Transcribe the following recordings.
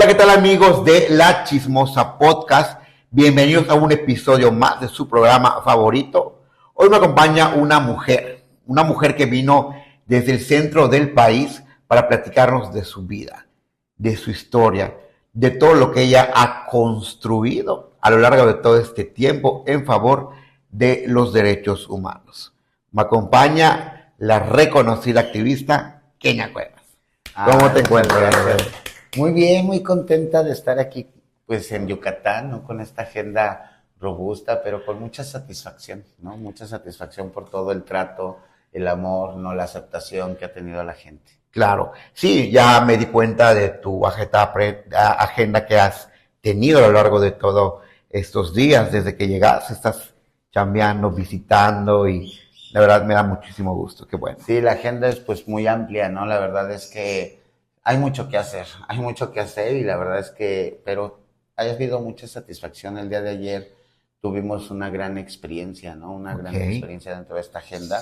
¿qué tal amigos de La Chismosa Podcast? Bienvenidos a un episodio más de su programa favorito. Hoy me acompaña una mujer que vino desde el centro del país para platicarnos de su vida, de su historia, de todo lo que ella ha construido a lo largo de todo este tiempo en favor de los derechos humanos. Me acompaña la reconocida activista Kenia Cuevas. ¿Cómo te encuentras? Muy bien, muy contenta de estar aquí, pues en Yucatán, ¿no? Con esta agenda robusta, pero con mucha satisfacción, ¿no? Mucha satisfacción por todo el trato, el amor, ¿no? La aceptación que ha tenido la gente. Claro, sí, ya me di cuenta de tu agenda que has tenido a lo largo de todos estos días, desde que llegaste, estás chambeando, visitando y la verdad me da muchísimo gusto, qué bueno. Sí, la agenda es pues muy amplia, ¿no? La verdad es que hay mucho que hacer y la verdad es que, pero ha habido mucha satisfacción. El día de ayer tuvimos una gran experiencia, ¿no? Una gran experiencia dentro de esta agenda,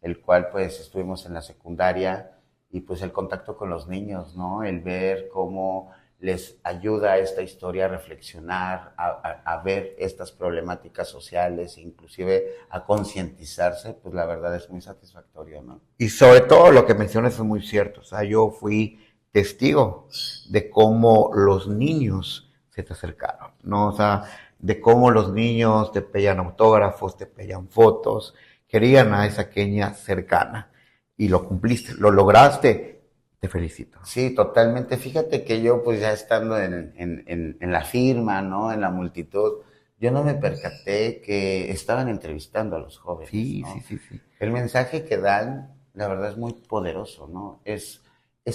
el cual pues estuvimos en la secundaria y pues el contacto con los niños, ¿no? El ver cómo les ayuda esta historia a reflexionar, a ver estas problemáticas sociales, inclusive a concientizarse, pues la verdad es muy satisfactorio, ¿no? Y sobre todo lo que mencionas es muy cierto, o sea, yo fui testigo de cómo los niños se te acercaron, ¿no? O sea, de cómo los niños te pedían autógrafos, te pedían fotos, querían a esa Kenia cercana y lo cumpliste, lo lograste, te felicito. Sí, totalmente. Fíjate que yo, pues ya estando en la firma, ¿no? En la multitud, yo no me percaté que estaban entrevistando a los jóvenes, Sí, ¿no? sí. El mensaje que dan, la verdad, es muy poderoso, ¿no? Es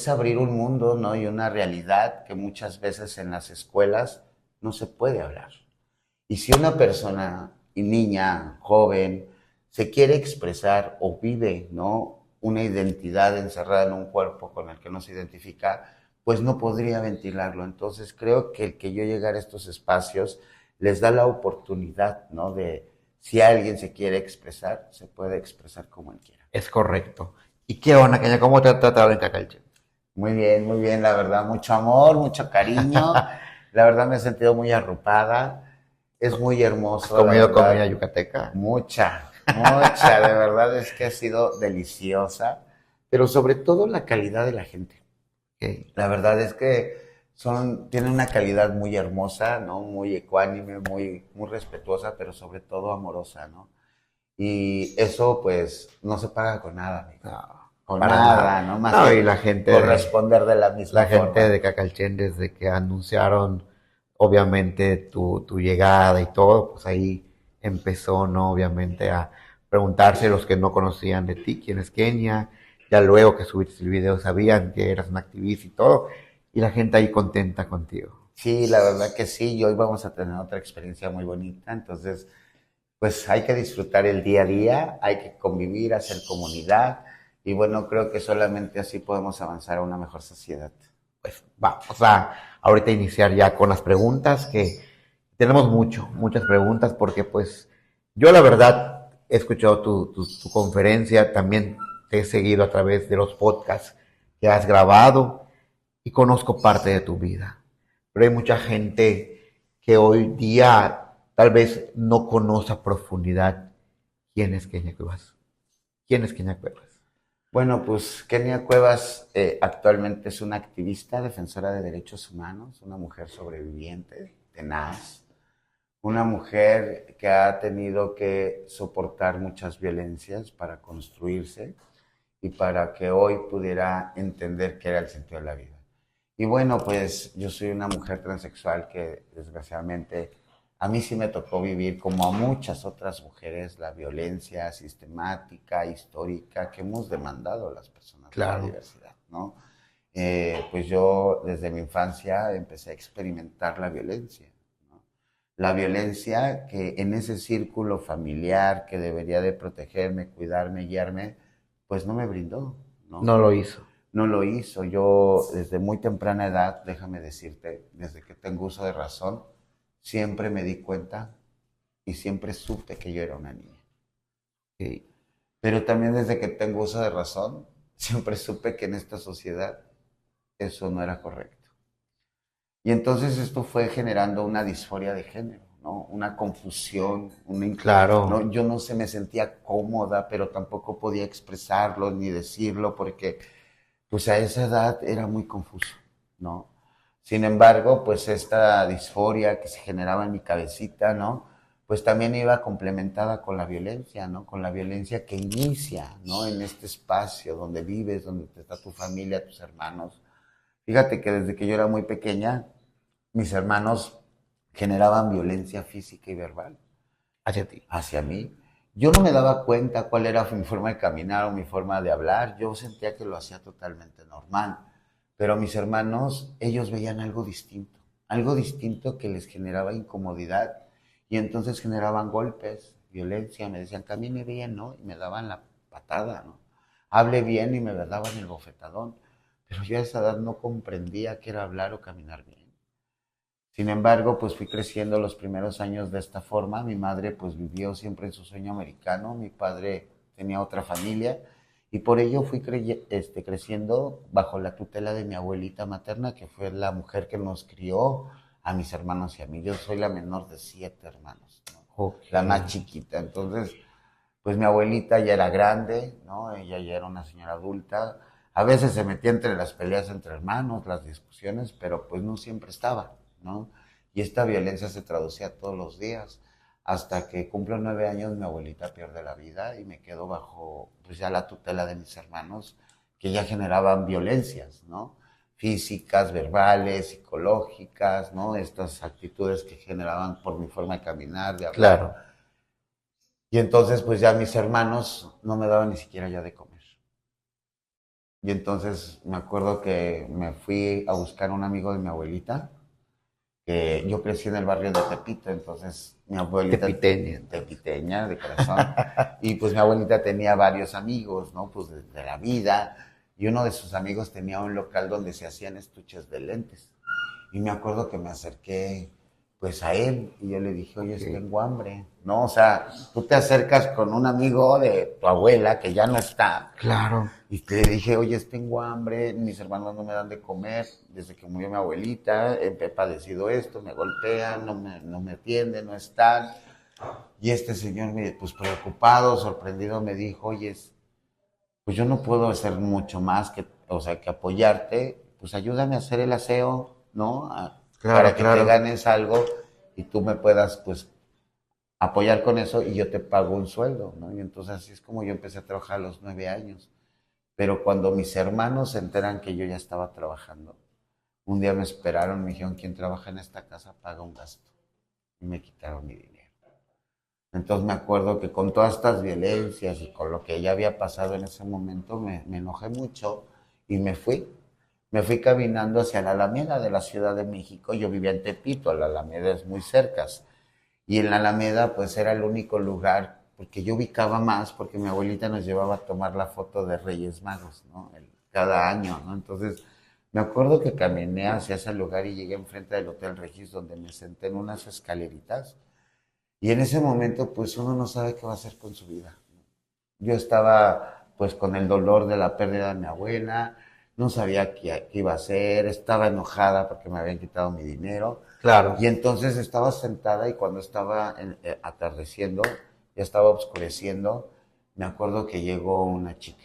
abrir un mundo, ¿no? Y una realidad que muchas veces en las escuelas no se puede hablar. Y si una persona, y niña, joven, se quiere expresar o vive, ¿no? Una identidad encerrada en un cuerpo con el que no se identifica, pues no podría ventilarlo. Entonces creo que el que yo llegara a estos espacios les da la oportunidad, ¿no? De si alguien se quiere expresar, se puede expresar como él quiera. Es correcto. ¿Y qué onda, Kenia? ¿Cómo te ha tratado en Cacalche? Muy bien, la verdad, mucho amor, mucho cariño. La verdad me he sentido muy arropada. Es muy ¿Has hermoso, la comido comida verdad. yucateca? Mucha, de verdad es que ha sido deliciosa, pero sobre todo la calidad de la gente. Okay. La verdad es que tienen una calidad muy hermosa, ¿no? Muy ecuánime, muy respetuosa, pero sobre todo amorosa, ¿no? Y eso, pues, no se paga con nada, amigo. No, Con para nada, nada. ¿no? Más No, y que la gente corresponder de la misma forma. de Cacalchen, desde que anunciaron, obviamente, tu llegada y todo, pues ahí empezó, ¿no? Obviamente, a preguntarse los que no conocían de ti, quién es Kenia. Ya luego que subiste el video sabían que eras un activista y todo. Y la gente ahí contenta contigo. Sí, la verdad que sí, y hoy vamos a tener otra experiencia muy bonita, entonces pues hay que disfrutar el día a día, hay que convivir, hacer comunidad y bueno, creo que solamente así podemos avanzar a una mejor sociedad. Pues vamos a ahorita iniciar ya con las preguntas, que tenemos muchas preguntas, porque pues yo la verdad he escuchado tu conferencia, también te he seguido a través de los podcasts que has grabado y conozco parte de tu vida. Pero hay mucha gente que hoy día tal vez no conoce a profundidad quién es Kenia Cuevas. ¿Quién es Kenia Cuevas? Bueno, pues Kenia Cuevas actualmente es una activista, defensora de derechos humanos, una mujer sobreviviente, tenaz, una mujer que ha tenido que soportar muchas violencias para construirse y para que hoy pudiera entender qué era el sentido de la vida. Y bueno, pues yo soy una mujer transexual que desgraciadamente a mí sí me tocó vivir, como a muchas otras mujeres, la violencia sistemática, histórica que hemos demandado las personas de la Claro. diversidad, ¿no? Pues yo desde mi infancia empecé a experimentar la violencia, ¿no? La violencia que en ese círculo familiar que debería de protegerme, cuidarme, guiarme, pues no me brindó, ¿no? No lo hizo. No lo hizo. Yo desde muy temprana edad, déjame decirte, desde que tengo uso de razón, siempre me di cuenta y siempre supe que yo era una niña. Okay. Pero también desde que tengo uso de razón, siempre supe que en esta sociedad eso no era correcto. Y entonces esto fue generando una disforia de género, ¿no? Una confusión, Claro. ¿no? Yo no se me sentía cómoda, pero tampoco podía expresarlo ni decirlo porque pues a esa edad era muy confuso, ¿no? Sin embargo, pues esta disforia que se generaba en mi cabecita, ¿no? Pues también iba complementada con la violencia, ¿no? Con la violencia que inicia, ¿no? En este espacio donde vives, donde está tu familia, tus hermanos. Fíjate que desde que yo era muy pequeña, mis hermanos generaban violencia física y verbal Hacia ti. hacia mí. Yo no me daba cuenta cuál era mi forma de caminar o mi forma de hablar. Yo sentía que lo hacía totalmente normal. Pero mis hermanos, ellos veían algo distinto que les generaba incomodidad. Y entonces generaban golpes, violencia, me decían, camine bien, ¿no? Y me daban la patada, ¿no? Hable bien y me daban el bofetadón. Pero yo a esa edad no comprendía qué era hablar o caminar bien. Sin embargo, pues fui creciendo los primeros años de esta forma. Mi madre pues vivió siempre en su sueño americano, mi padre tenía otra familia y por ello fui creciendo bajo la tutela de mi abuelita materna, que fue la mujer que nos crió a mis hermanos y a mí. Yo soy la menor de 7 hermanos, ¿no? Okay. La más chiquita. Entonces, pues mi abuelita ya era grande, ¿no? Ella ya era una señora adulta. A veces se metía entre las peleas entre hermanos, las discusiones, pero pues no siempre estaba, ¿no? Y esta violencia se traducía todos los días. Hasta que cumplo 9 años, mi abuelita pierde la vida y me quedo bajo, pues ya la tutela de mis hermanos, que ya generaban violencias, ¿no? Físicas, verbales, psicológicas, ¿no? Estas actitudes que generaban por mi forma de caminar, de hablar. Claro. Y entonces, pues ya mis hermanos no me daban ni siquiera ya de comer. Y entonces me acuerdo que me fui a buscar a un amigo de mi abuelita, que yo crecí en el barrio de Tepito, entonces mi abuelita... Tepiteña. Tepiteña, de corazón. Y pues mi abuelita tenía varios amigos, ¿no? Pues de la vida. Y uno de sus amigos tenía un local donde se hacían estuches de lentes. Y me acuerdo que me acerqué pues a él y yo le dije, oye, tengo hambre, ¿no? O sea, tú te acercas con un amigo de tu abuela que ya no está. Claro. Y le dije, oye, tengo hambre, mis hermanos no me dan de comer, desde que murió mi abuelita, he padecido esto, me golpean, no me atienden, no están. Y este señor, pues preocupado, sorprendido, me dijo, oye, pues yo no puedo hacer mucho más que, o sea, que apoyarte, pues ayúdame a hacer el aseo, ¿no? Claro, para que claro. te ganes algo y tú me puedas, pues, apoyar con eso y yo te pago un sueldo, ¿no? Y entonces así es como yo empecé a trabajar a los 9 años. Pero cuando mis hermanos se enteran que yo ya estaba trabajando, un día me esperaron, me dijeron, quien trabaja en esta casa paga un gasto. Y me quitaron mi dinero. Entonces me acuerdo que con todas estas violencias y con lo que ya había pasado en ese momento, me enojé mucho y me fui. Me fui caminando hacia la Alameda de la Ciudad de México. Yo vivía en Tepito, la Alameda es muy cerca. Y en la Alameda pues era el único lugar, porque yo ubicaba más, porque mi abuelita nos llevaba a tomar la foto de Reyes Magos, ¿no? Cada año, ¿no? Entonces me acuerdo que caminé hacia ese lugar y llegué enfrente del Hotel Regis, donde me senté en unas escaleritas. Y en ese momento, pues uno no sabe qué va a hacer con su vida. Yo estaba, pues, con el dolor de la pérdida de mi abuela, no sabía qué iba a hacer, estaba enojada porque me habían quitado mi dinero. Claro. Y entonces estaba sentada y cuando estaba atardeciendo, ya estaba oscureciendo, me acuerdo que llegó una chica.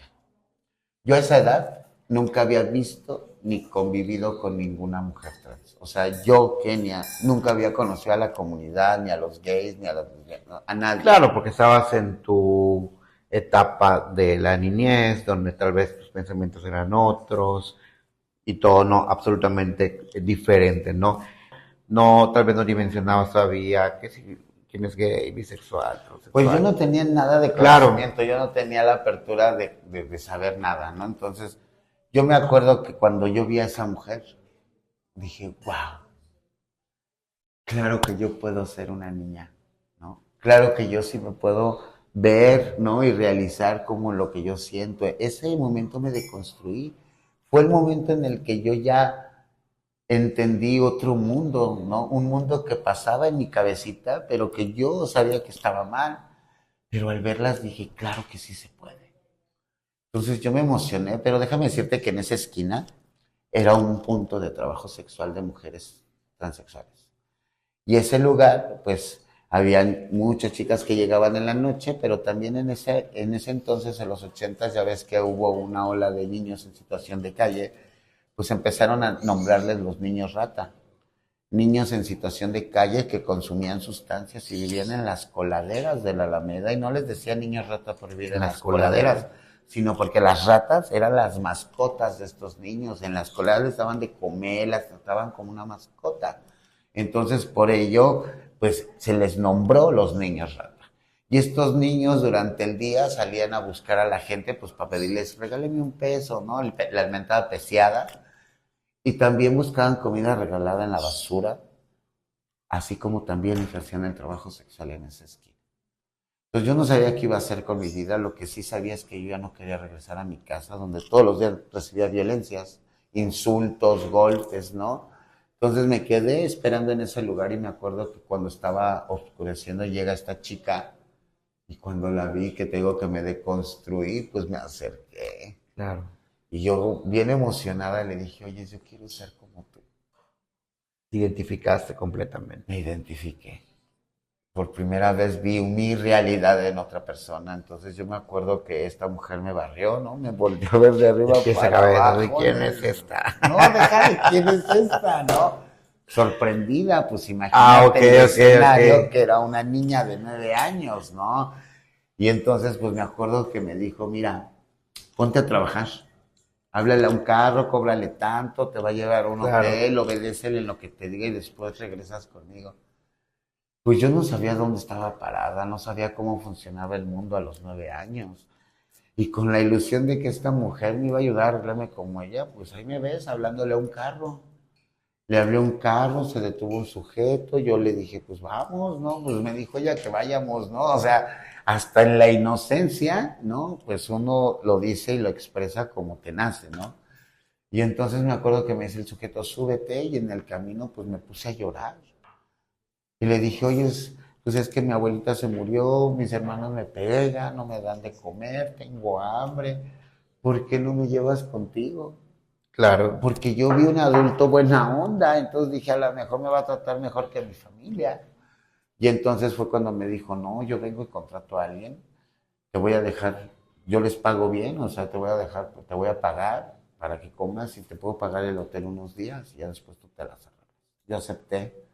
Yo a esa edad nunca había visto ni convivido con ninguna mujer trans. O sea, yo, Kenia, nunca había conocido a la comunidad, ni a los gays, ni a nadie. Claro, porque estabas en tu etapa de la niñez, donde tal vez tus pensamientos eran otros y todo no absolutamente diferente, ¿no? No, tal vez no dimensionabas todavía que si quién es gay, bisexual, transexual. Pues yo no tenía nada de conocimiento, claro. Yo no tenía la apertura de saber nada, ¿no? Entonces, yo me acuerdo que cuando yo vi a esa mujer, dije, wow, claro que yo puedo ser una niña, ¿no? Claro que yo sí me puedo ver, ¿no? Y realizar como lo que yo siento. Ese momento me deconstruí. Fue el momento en el que yo ya entendí otro mundo, ¿no? Un mundo que pasaba en mi cabecita, pero que yo sabía que estaba mal. Pero al verlas dije, claro que sí se puede. Entonces yo me emocioné, pero déjame decirte que en esa esquina era un punto de trabajo sexual de mujeres transexuales. Y ese lugar, pues, habían muchas chicas que llegaban en la noche, pero también en ese entonces, en los 80, ya ves que hubo una ola de niños en situación de calle, pues empezaron a nombrarles los niños rata. Niños en situación de calle que consumían sustancias y vivían en las coladeras de la Alameda, y no les decía niños rata por vivir en las coladeras, sino porque las ratas eran las mascotas de estos niños. En las coladeras les daban de comer, las trataban como una mascota. Entonces, por ello, pues se les nombró los niños rata. Y estos niños durante el día salían a buscar a la gente, pues para pedirles, regáleme un peso, ¿no? La mentada peseada. Y también buscaban comida regalada en la basura, así como también ejercían el trabajo sexual en esa esquina. Entonces yo no sabía qué iba a hacer con mi vida, lo que sí sabía es que yo ya no quería regresar a mi casa, donde todos los días recibía violencias, insultos, golpes, ¿no? Entonces me quedé esperando en ese lugar y me acuerdo que cuando estaba oscureciendo llega esta chica y cuando la vi, que tengo que me deconstruí, pues me acerqué. Claro. Y yo, bien emocionada, le dije, oye, yo quiero ser como tú. Te identificaste completamente. Me identifiqué. Por primera vez vi mi realidad en otra persona. Entonces yo me acuerdo que esta mujer me barrió, ¿no? Me volvió a ver de arriba para abajo. ¿De quién es esta? No, deja de quién es esta, ¿no? Sorprendida, pues imagínate el escenario que era una niña de 9 años, ¿no? Y entonces pues me acuerdo que me dijo, mira, ponte a trabajar. Háblale a un carro, cóbrale tanto, te va a llevar a un hotel, obedécele en lo que te diga y después regresas conmigo. Pues yo no sabía dónde estaba parada, no sabía cómo funcionaba el mundo a los 9 años. Y con la ilusión de que esta mujer me iba a ayudar a arreglarme como ella, pues ahí me ves hablándole a un carro. Le hablé a un carro, se detuvo un sujeto, yo le dije, pues vamos, ¿no? Pues me dijo ella que vayamos, ¿no? O sea, hasta en la inocencia, ¿no? Pues uno lo dice y lo expresa como te nace, ¿no? Y entonces me acuerdo que me dice el sujeto, súbete, y en el camino pues me puse a llorar. Y le dije, oye, pues es que mi abuelita se murió, mis hermanos me pegan, no me dan de comer, tengo hambre, ¿por qué no me llevas contigo? Claro. Porque yo vi un adulto buena onda, entonces dije, a lo mejor me va a tratar mejor que mi familia. Y entonces fue cuando me dijo, no, yo vengo y contrato a alguien, te voy a dejar, yo les pago bien, o sea, te voy a dejar, te voy a pagar para que comas y te puedo pagar el hotel unos días y ya después tú te las arreglas. Yo acepté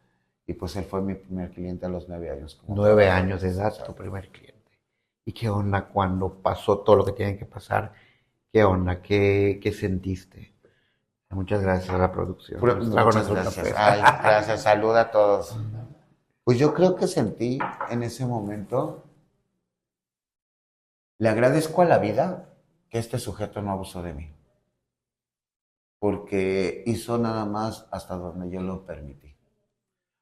y pues él fue mi primer cliente a los 9 años. 9 años de edad, tu primer cliente. ¿Y qué onda cuando pasó todo lo que tiene que pasar? ¿Qué onda? ¿Qué sentiste? Muchas gracias a la producción. Muchas gracias. Ay, gracias. Saluda a todos. Pues yo creo que sentí en ese momento, le agradezco a la vida que este sujeto no abusó de mí. Porque hizo nada más hasta donde yo lo permití.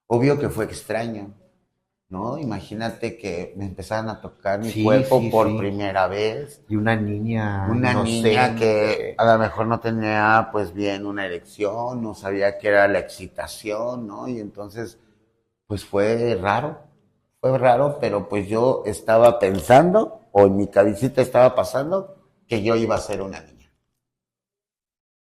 Obvio que fue extraño, ¿no? Imagínate que me empezaran a tocar mi cuerpo por primera vez. Y una niña que a lo mejor no tenía, pues bien, una erección, no sabía qué era la excitación, ¿no? Y entonces, pues fue raro, pero pues yo estaba pensando, o en mi cabecita estaba pasando, que yo iba a ser una niña.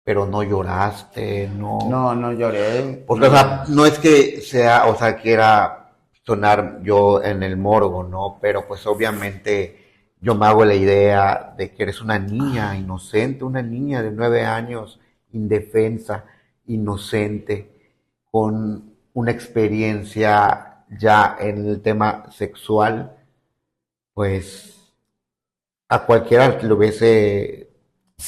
Pero no lloraste, no. No lloré. Porque, o sea, no es que sea, o sea, quiera sonar yo en el morbo, ¿no? Pero pues obviamente yo me hago la idea de que eres una niña inocente, una niña de 9 años, indefensa, inocente, con una experiencia ya en el tema sexual, pues a cualquiera le hubiese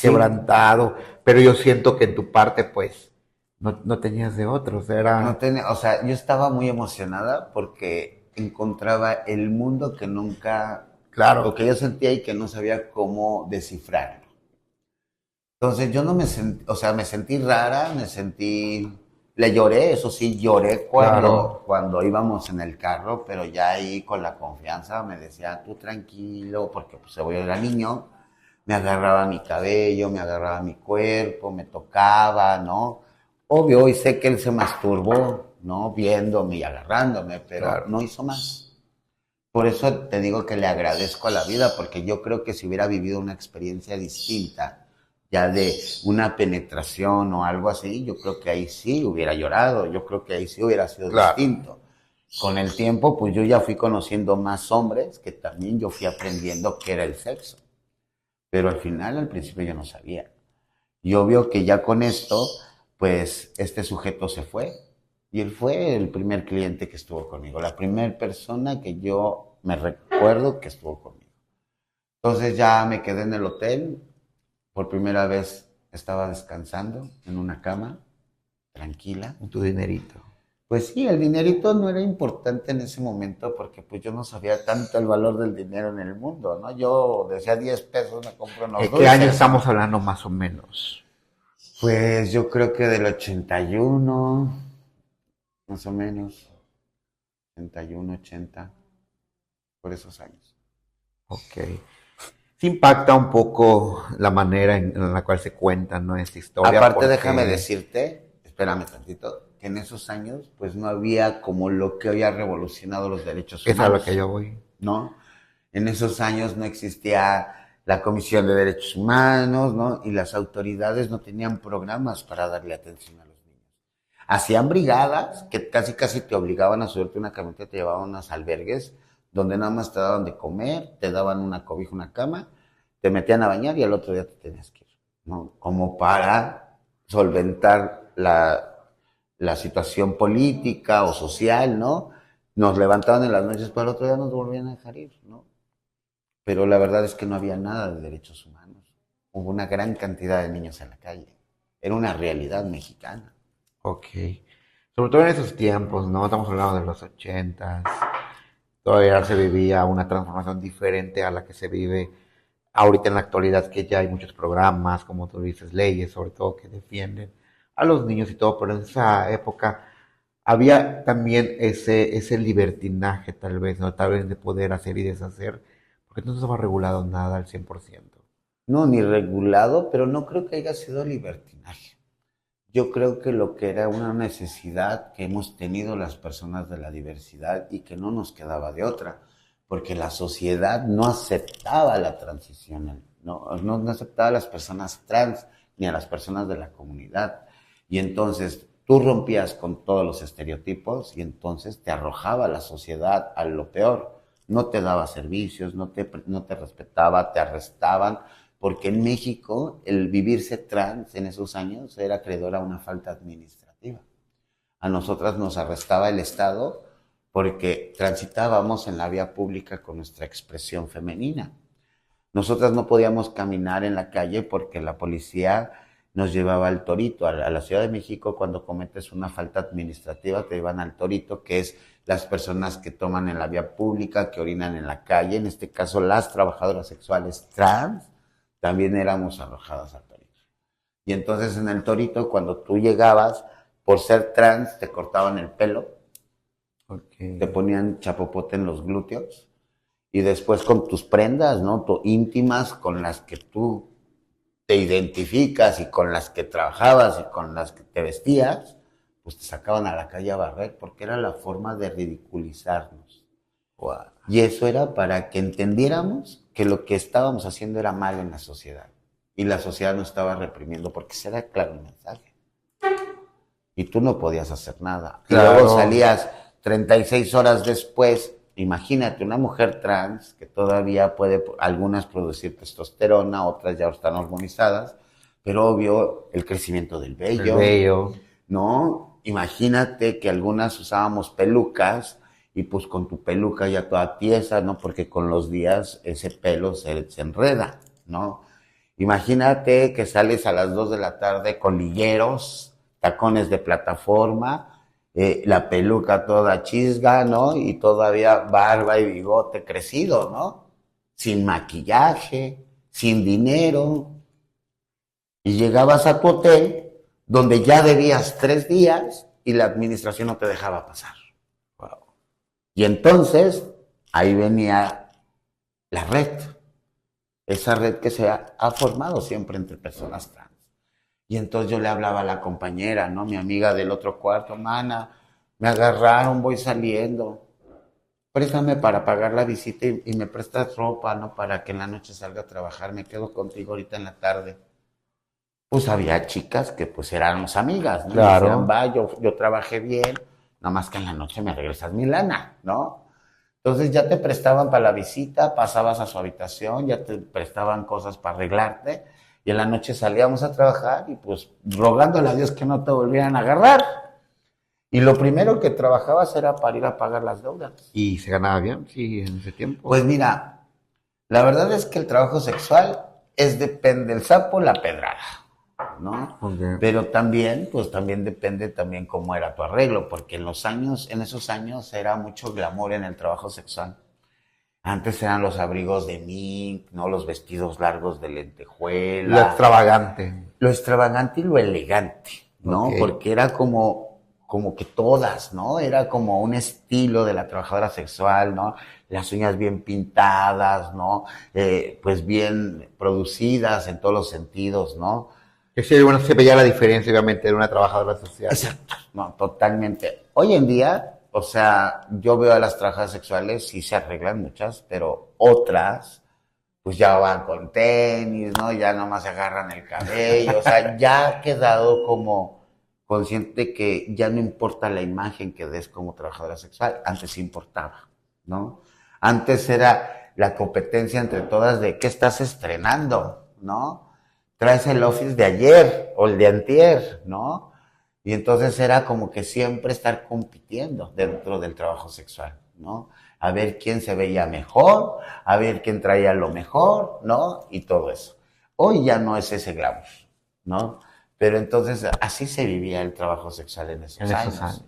quebrantado, pero yo siento que en tu parte, pues, no tenías de otros, era... o sea, yo estaba muy emocionada porque encontraba el mundo que nunca, lo que yo sentía y que no sabía cómo descifrarlo. Entonces yo no me sentí, o sea, me sentí rara, le lloré, eso sí, lloré cuando íbamos en el carro, pero ya ahí con la confianza me decía, tú tranquilo, porque pues yo era niño, me agarraba mi cabello, me agarraba mi cuerpo, me tocaba, ¿no? Obvio, hoy sé que él se masturbó, ¿no? Viéndome y agarrándome, pero no hizo más. Por eso te digo que le agradezco a la vida, porque yo creo que si hubiera vivido una experiencia distinta, ya de una penetración o algo así, yo creo que ahí sí hubiera llorado, yo creo que ahí sí hubiera sido distinto. Con el tiempo, pues yo ya fui conociendo más hombres, que también yo fui aprendiendo qué era el sexo. Pero al final, al principio yo no sabía. Y obvio que ya con esto, pues este sujeto se fue. Y él fue el primer cliente que estuvo conmigo, la primera persona que yo me recuerdo que estuvo conmigo. Entonces ya me quedé en el hotel, por primera vez estaba descansando en una cama, tranquila. Con tu dinerito. Pues sí, el dinerito no era importante en ese momento porque pues yo no sabía tanto el valor del dinero en el mundo, ¿no? Yo decía 10 pesos me compro unos ¿De dulces. qué año estamos hablando más o menos? Pues yo creo que del 81, más o menos, 81, 80, por esos años. Ok. Sí impacta un poco la manera en la cual se cuenta, ¿no?, esta historia. Aparte, porque déjame decirte, espérame tantito, que en esos años pues no había como lo que hoy ha revolucionado los derechos es a humanos, lo que yo voy. ¿no? En esos años no existía la Comisión de Derechos Humanos, ¿no? Y las autoridades no tenían programas para darle atención a los niños. Hacían brigadas que casi casi te obligaban a subirte una camioneta, te llevaban a unos albergues donde nada más te daban de comer, te daban una cobija, una cama, te metían a bañar y al otro día te tenías que ir, ¿no? Como para solventar la situación política o social, ¿no? Nos levantaban en las noches, pero el otro día nos volvían a dejar ir, ¿no? Pero la verdad es que no había nada de derechos humanos. Hubo una gran cantidad de niños en la calle. Era una realidad mexicana. Ok. Sobre todo en esos tiempos, ¿no? Estamos hablando de los 80s. Todavía se vivía una transformación diferente a la que se vive ahorita en la actualidad, que ya hay muchos programas, como tú dices, leyes, sobre todo, que defienden a los niños y todo, pero en esa época había también ese libertinaje, tal vez, ¿no? Tal vez de poder hacer y deshacer, porque no estaba regulado nada al 100%. No, ni regulado, pero no creo que haya sido libertinaje. Yo creo que lo que era una necesidad que hemos tenido las personas de la diversidad y que no nos quedaba de otra, porque la sociedad no aceptaba la transición, no aceptaba a las personas trans ni a las personas de la comunidad. Y entonces tú rompías con todos los estereotipos y entonces te arrojaba la sociedad a lo peor. No te daba servicios, no te respetaba, te arrestaban, porque en México el vivirse trans en esos años era acreedor a una falta administrativa. A nosotras nos arrestaba el Estado porque transitábamos en la vía pública con nuestra expresión femenina. Nosotras no podíamos caminar en la calle porque la policía nos llevaba al Torito. A la Ciudad de México, cuando cometes una falta administrativa, te llevan al Torito, que es las personas que toman en la vía pública, que orinan en la calle. En este caso, las trabajadoras sexuales trans también éramos arrojadas al Torito. Y entonces en el Torito, cuando tú llegabas, por ser trans, te cortaban el pelo, Okay. te ponían chapopote en los glúteos, y después con tus prendas, ¿no? Íntimas, con las que tú te identificas y con las que trabajabas y con las que te vestías, pues te sacaban a la calle a barrer, porque era la forma de ridiculizarnos. Wow. Y eso era para que entendiéramos que lo que estábamos haciendo era mal en la sociedad. Y la sociedad nos estaba reprimiendo, porque ese era claro el mensaje. Y tú no podías hacer nada. Claro. Y luego salías 36 horas después. Imagínate, una mujer trans que todavía puede, algunas producir testosterona, otras ya están hormonizadas, pero obvio, el crecimiento del vello. El vello. ¿No? Imagínate que algunas usábamos pelucas y pues con tu peluca ya toda tiesa, ¿no? Porque con los días ese pelo se enreda, ¿no? Imagínate que sales a las 2 de la tarde con ligueros, tacones de plataforma, la peluca toda chisga, ¿no? Y todavía barba y bigote crecido, ¿no? Sin maquillaje, sin dinero. Y llegabas a tu hotel, donde ya debías 3 días y la administración no te dejaba pasar. Wow. Y entonces, ahí venía la red. Esa red que se ha formado siempre entre personas trans. Y entonces yo le hablaba a la compañera, ¿no? Mi amiga del otro cuarto, mana, me agarraron, voy saliendo. Préstame para pagar la visita y me prestas ropa, ¿no? Para que en la noche salga a trabajar. Me quedo contigo ahorita en la tarde. pues había chicas que pues éramos amigas, ¿no? Claro. Y decían, va, yo trabajé bien, nada más que en la noche me regresas mi lana, ¿no? Entonces ya te prestaban para la visita, pasabas a su habitación, ya te prestaban cosas para arreglarte, y en la noche salíamos a trabajar y pues rogándole a Dios que no te volvieran a agarrar. Y lo primero que trabajabas era para ir a pagar las deudas. ¿Y se ganaba bien, sí, en ese tiempo? Pues mira, la verdad es que el trabajo sexual es depende del sapo, la pedrada, ¿no? Okay. Pero también, pues también depende también cómo era tu arreglo, porque en esos años era mucho glamour en el trabajo sexual. Antes eran los abrigos de mink, ¿no? Los vestidos largos de lentejuela. Lo extravagante. Lo extravagante y lo elegante, ¿no? Okay. Porque era como que todas, ¿no? Era como un estilo de la trabajadora sexual, ¿no? Las uñas bien pintadas, ¿no? Pues bien producidas en todos los sentidos, ¿no? Que sí, bueno, se veía la diferencia, obviamente, de una trabajadora social. Exacto, no, totalmente. Hoy en día, o sea, yo veo a las trabajadoras sexuales, sí se arreglan muchas, pero otras, pues ya van con tenis, ¿no? Ya nomás se agarran el cabello, o sea, ya ha quedado como consciente que ya no importa la imagen que des como trabajadora sexual, antes sí importaba, ¿no? Antes era la competencia entre todas de qué estás estrenando, ¿no? Traes el office de ayer o el de antier, ¿no? Y entonces era como que siempre estar compitiendo dentro del trabajo sexual, ¿no? A ver quién se veía mejor, a ver quién traía lo mejor, ¿no? Y todo eso. Hoy ya no es ese glamour, ¿no? Pero entonces así se vivía el trabajo sexual en esos años.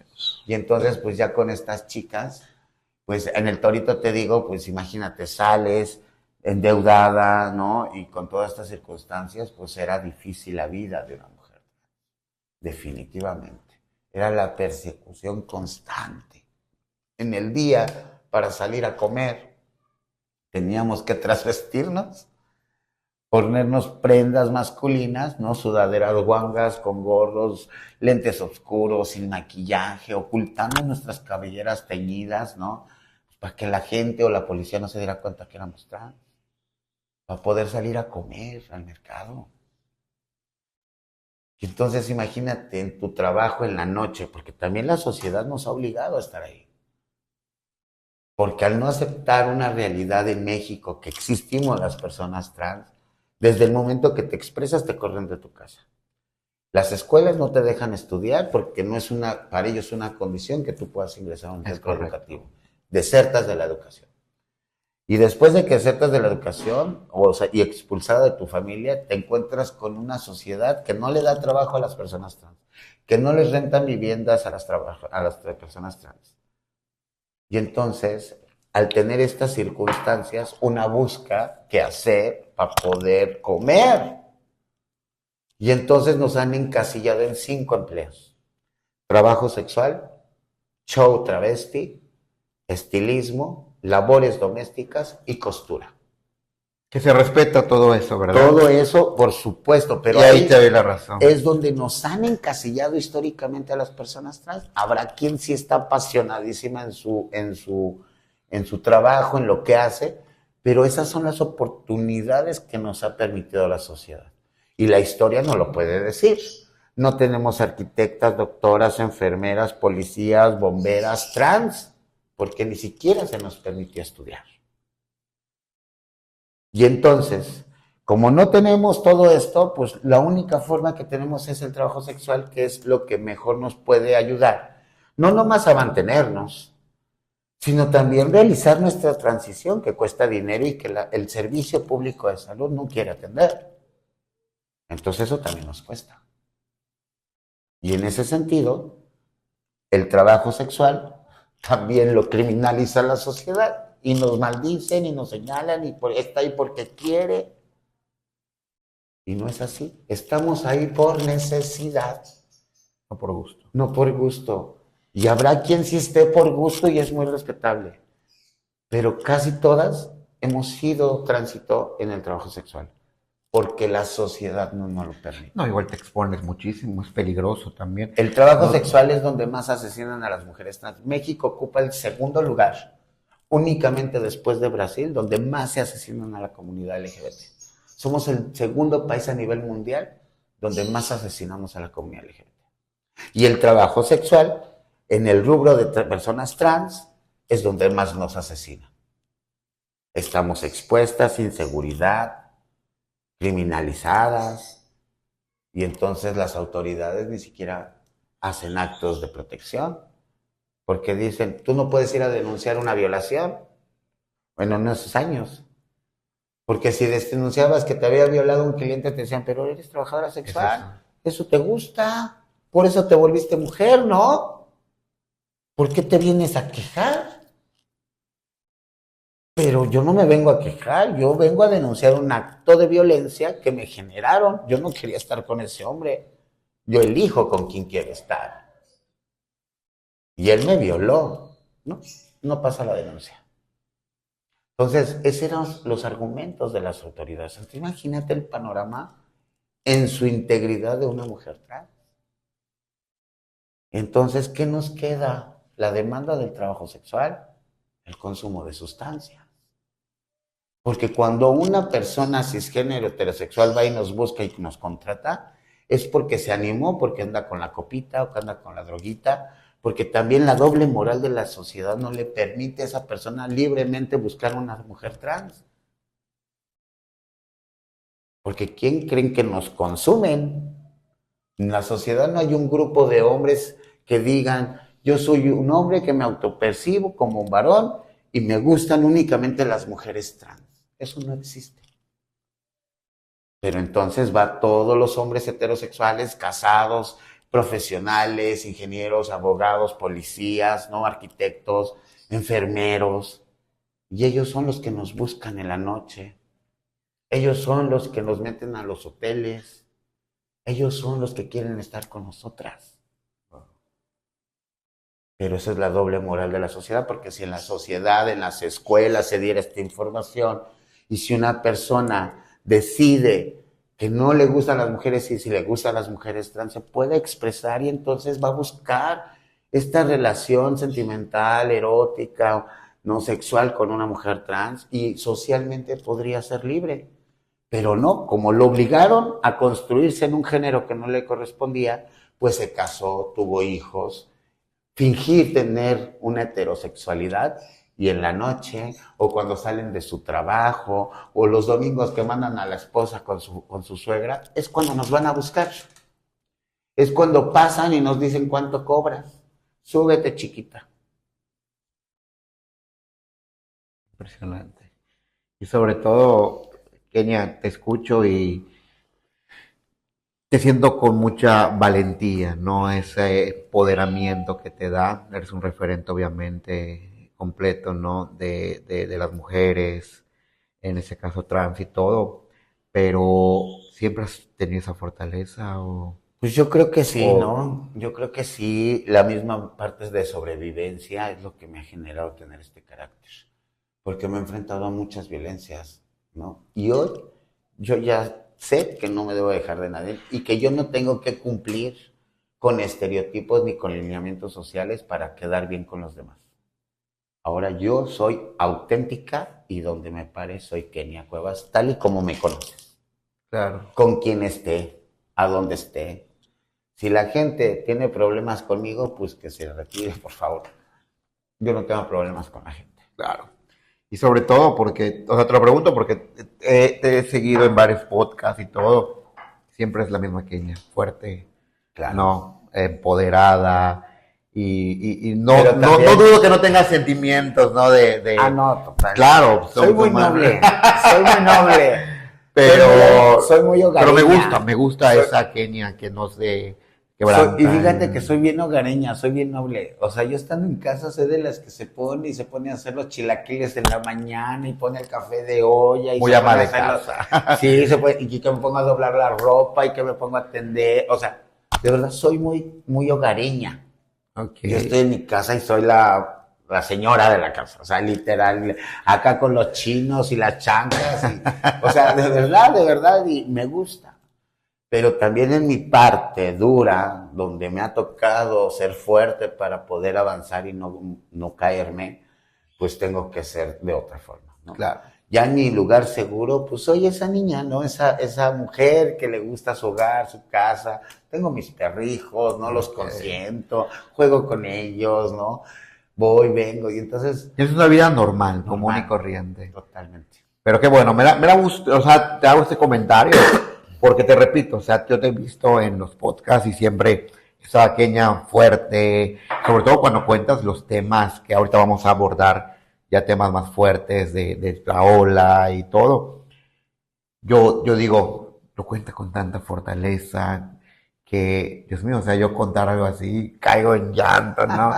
Y entonces pues ya con estas chicas, pues en el Torito te digo, pues imagínate, sales endeudada, ¿no? Y con todas estas circunstancias, pues era difícil la vida de una mujer. Definitivamente. Era la persecución constante. En el día, para salir a comer, teníamos que trasvestirnos, ponernos prendas masculinas, ¿no? Sudaderas guangas con gorros, lentes oscuros, sin maquillaje, ocultando nuestras cabelleras teñidas, ¿no? Para que la gente o la policía no se diera cuenta que éramos trans. Para poder salir a comer al mercado. Y entonces imagínate en tu trabajo en la noche, porque también la sociedad nos ha obligado a estar ahí. Porque al no aceptar una realidad en México, que existimos las personas trans, desde el momento que te expresas te corren de tu casa. Las escuelas no te dejan estudiar porque no es para ellos una condición que tú puedas ingresar a un centro educativo. Desertas de la educación. Y después de que desertas de la educación y expulsada de tu familia, te encuentras con una sociedad que no le da trabajo a las personas trans, que no les rentan viviendas a las personas trans. Y entonces, al tener estas circunstancias, una busca qué hacer para poder comer. Y entonces nos han encasillado en 5 empleos. Trabajo sexual, show travesti, estilismo, labores domésticas y costura. Que se respeta todo eso, ¿verdad? Todo eso, por supuesto, pero y ahí te doy la razón. Es donde nos han encasillado históricamente a las personas trans. Habrá quien sí está apasionadísima en su trabajo, en lo que hace, pero esas son las oportunidades que nos ha permitido la sociedad. Y la historia no lo puede decir. No tenemos arquitectas, doctoras, enfermeras, policías, bomberas trans, porque ni siquiera se nos permitía estudiar. Y entonces, como no tenemos todo esto, pues la única forma que tenemos es el trabajo sexual, que es lo que mejor nos puede ayudar. No nomás a mantenernos, sino también realizar nuestra transición, que cuesta dinero y que el servicio público de salud no quiere atender. Entonces eso también nos cuesta. Y en ese sentido, el trabajo sexual también lo criminaliza la sociedad. Y nos maldicen y nos señalan y está ahí porque quiere. Y no es así. Estamos ahí por necesidad. No por gusto. No por gusto. Y habrá quien sí esté por gusto y es muy respetable. Pero casi todas hemos sido tránsito en el trabajo sexual. Porque la sociedad no nos lo permite. No, igual te expones muchísimo, es peligroso también. El trabajo sexual es donde más asesinan a las mujeres trans. México ocupa el 2º lugar. Únicamente después de Brasil, donde más se asesinan a la comunidad LGBT. Somos el 2º país a nivel mundial donde más asesinamos a la comunidad LGBT. Y el trabajo sexual, en el rubro de personas trans, es donde más nos asesina. Estamos expuestas, inseguridad, criminalizadas, y entonces las autoridades ni siquiera hacen actos de protección, porque dicen, tú no puedes ir a denunciar una violación. Bueno, en esos años. Porque si denunciabas que te había violado un cliente, te decían, pero eres trabajadora sexual, eso te gusta, por eso te volviste mujer, ¿no? ¿Por qué te vienes a quejar? Pero yo no me vengo a quejar, yo vengo a denunciar un acto de violencia que me generaron. Yo no quería estar con ese hombre, yo elijo con quién quiero estar. Y él me violó, ¿no? No pasa la denuncia. Entonces, esos eran los argumentos de las autoridades. Entonces, imagínate el panorama en su integridad de una mujer trans. Entonces, ¿qué nos queda? La demanda del trabajo sexual, el consumo de sustancias. Porque cuando una persona cisgénero heterosexual va y nos busca y nos contrata, es porque se animó, porque anda con la copita o que anda con la droguita, porque también la doble moral de la sociedad no le permite a esa persona libremente buscar una mujer trans. Porque ¿quién creen que nos consumen? En la sociedad no hay un grupo de hombres que digan, yo soy un hombre que me autopercibo como un varón y me gustan únicamente las mujeres trans. Eso no existe. Pero entonces va todos los hombres heterosexuales, casados, profesionales, ingenieros, abogados, policías, ¿no? Arquitectos, enfermeros, y ellos son los que nos buscan en la noche. Ellos son los que nos meten a los hoteles. Ellos son los que quieren estar con nosotras. Pero esa es la doble moral de la sociedad, porque si en la sociedad, en las escuelas se diera esta información, y si una persona decide que no le gustan las mujeres y si le gustan las mujeres trans, se puede expresar y entonces va a buscar esta relación sentimental, erótica, no sexual con una mujer trans y socialmente podría ser libre. Pero no, como lo obligaron a construirse en un género que no le correspondía, pues se casó, tuvo hijos, fingir tener una heterosexualidad y en la noche o cuando salen de su trabajo o los domingos que mandan a la esposa con su suegra, es cuando nos van a buscar. Es cuando pasan y nos dicen cuánto cobras. Súbete, chiquita. Impresionante. Y sobre todo, Kenia, te escucho y te siento con mucha valentía, ¿no? Ese empoderamiento que te da. Eres un referente, obviamente, completo, ¿no? De las mujeres, en ese caso trans y todo. Pero siempre has tenido esa fortaleza Pues yo creo que sí, o ¿no? Yo creo que sí, la misma parte de sobrevivencia es lo que me ha generado tener este carácter, porque me he enfrentado a muchas violencias, ¿no? Y hoy yo ya sé que no me debo dejar de nadie y que yo no tengo que cumplir con estereotipos ni con lineamientos sociales para quedar bien con los demás. Ahora yo soy auténtica y donde me pare soy Kenia Cuevas, tal y como me conoces, claro. con quien esté, a donde esté. Si la gente tiene problemas conmigo, pues que se retire, por favor. Yo no tengo problemas con la gente. Claro. Y sobre todo porque, o sea, te lo pregunto porque te he seguido en varios podcasts y todo. Siempre es la misma Kenia, fuerte, Claro. no, empoderada. Y no, Pero no, también- no dudo que no tengas sentimientos, ¿no? Ah, no, total. Claro, Soy muy humanos. noble. Soy muy noble. Pero, soy muy hogareña. pero me gusta Soy- esa Kenia que no se quebranta. Y fíjate que soy bien hogareña, soy bien noble. O sea, yo estando en casa soy de las que se pone a hacer los chilaquiles en la mañana y pone el café de olla. Y Muy se ama pone a de hacer los- casa. Sí, y que me ponga a doblar la ropa y que me ponga a atender. O sea, de verdad soy muy, muy hogareña. Okay. Yo estoy en mi casa y soy la señora de la casa, o sea, literal, acá con los chinos y las chanclas, o sea, de verdad, y me gusta. Pero también en mi parte dura, donde me ha tocado ser fuerte para poder avanzar y no caerme, pues tengo que ser de otra forma, ¿no? Claro. ya en mi lugar seguro, pues soy esa niña, ¿no? Esa mujer que le gusta su hogar, su casa. Tengo mis perrijos, ¿no? Los consiento, juego con ellos, ¿no? Voy, vengo, y entonces... Es una vida normal, común y Normal, corriente. totalmente. Pero qué bueno, me da gusto, o sea, te hago este comentario, porque te repito, o sea, yo te he visto en los podcasts y siempre esa pequeña fuerte, sobre todo cuando cuentas los temas que ahorita vamos a abordar, ya temas más fuertes de la ola y todo. Yo digo, lo cuenta con tanta fortaleza que, Dios mío, o sea, yo contar algo así, caigo en llanto, ¿no?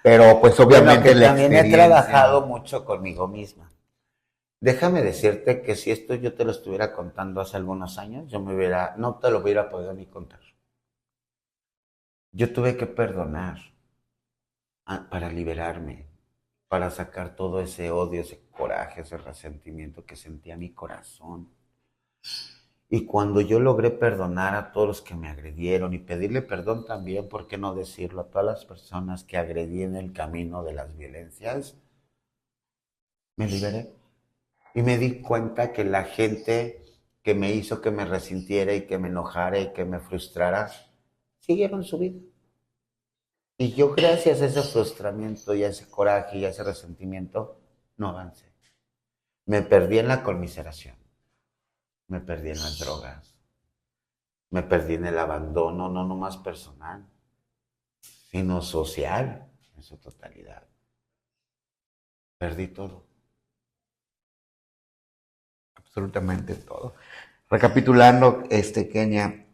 Pero pues obviamente Bueno, que la también he experiencia. trabajado mucho conmigo misma. Déjame decirte que si esto yo te lo estuviera contando hace algunos años, no te lo hubiera podido ni contar. Yo tuve que perdonar para liberarme, para sacar todo ese odio, ese coraje, ese resentimiento que sentía mi corazón. Y cuando yo logré perdonar a todos los que me agredieron y pedirle perdón también, ¿por qué no decirlo? A todas las personas que agredí en el camino de las violencias, me liberé. Y me di cuenta que la gente que me hizo que me resintiera y que me enojara y que me frustrara, siguieron su vida. Y yo gracias a ese frustramiento y a ese coraje y a ese resentimiento, no avancé. Me perdí en la conmiseración, me perdí en las drogas, me perdí en el abandono, no nomás personal, sino social en su totalidad. Perdí todo. Absolutamente todo. Recapitulando, Kenia,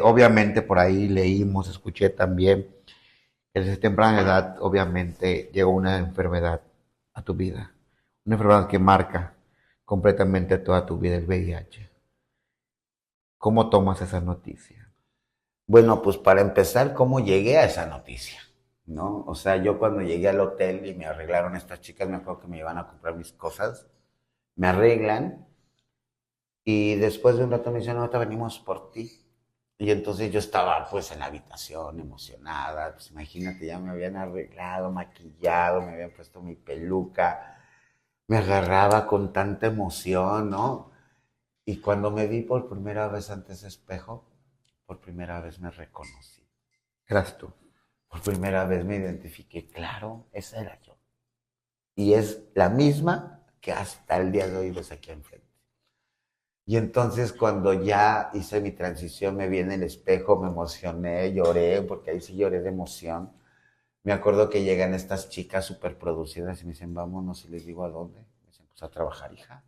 obviamente por ahí leímos, escuché también que desde temprana edad, obviamente, llegó una enfermedad a tu vida, una enfermedad que marca completamente toda tu vida, el VIH. ¿Cómo tomas esa noticia? Bueno, pues para empezar, ¿cómo llegué a esa noticia? ¿No? O sea, yo cuando llegué al hotel y me arreglaron estas chicas, me acuerdo que me iban a comprar mis cosas, me arreglan y después de un rato me dicen, no, ahorita venimos por ti. Y entonces yo estaba pues en la habitación emocionada, pues imagínate, ya me habían arreglado, maquillado, me habían puesto mi peluca, me agarraba con tanta emoción, ¿no? Y cuando me vi por primera vez ante ese espejo, por primera vez me reconocí. Eras tú. Por primera vez me identifiqué, claro, esa era yo. Y es la misma que hasta el día de hoy ves aquí enfrente. Y entonces cuando ya hice mi transición, me vi en el espejo, me emocioné, lloré, porque ahí sí lloré de emoción. Me acuerdo que llegan estas chicas súper producidas y me dicen, vámonos, y les digo, ¿a dónde? Me dicen, pues a trabajar, hija.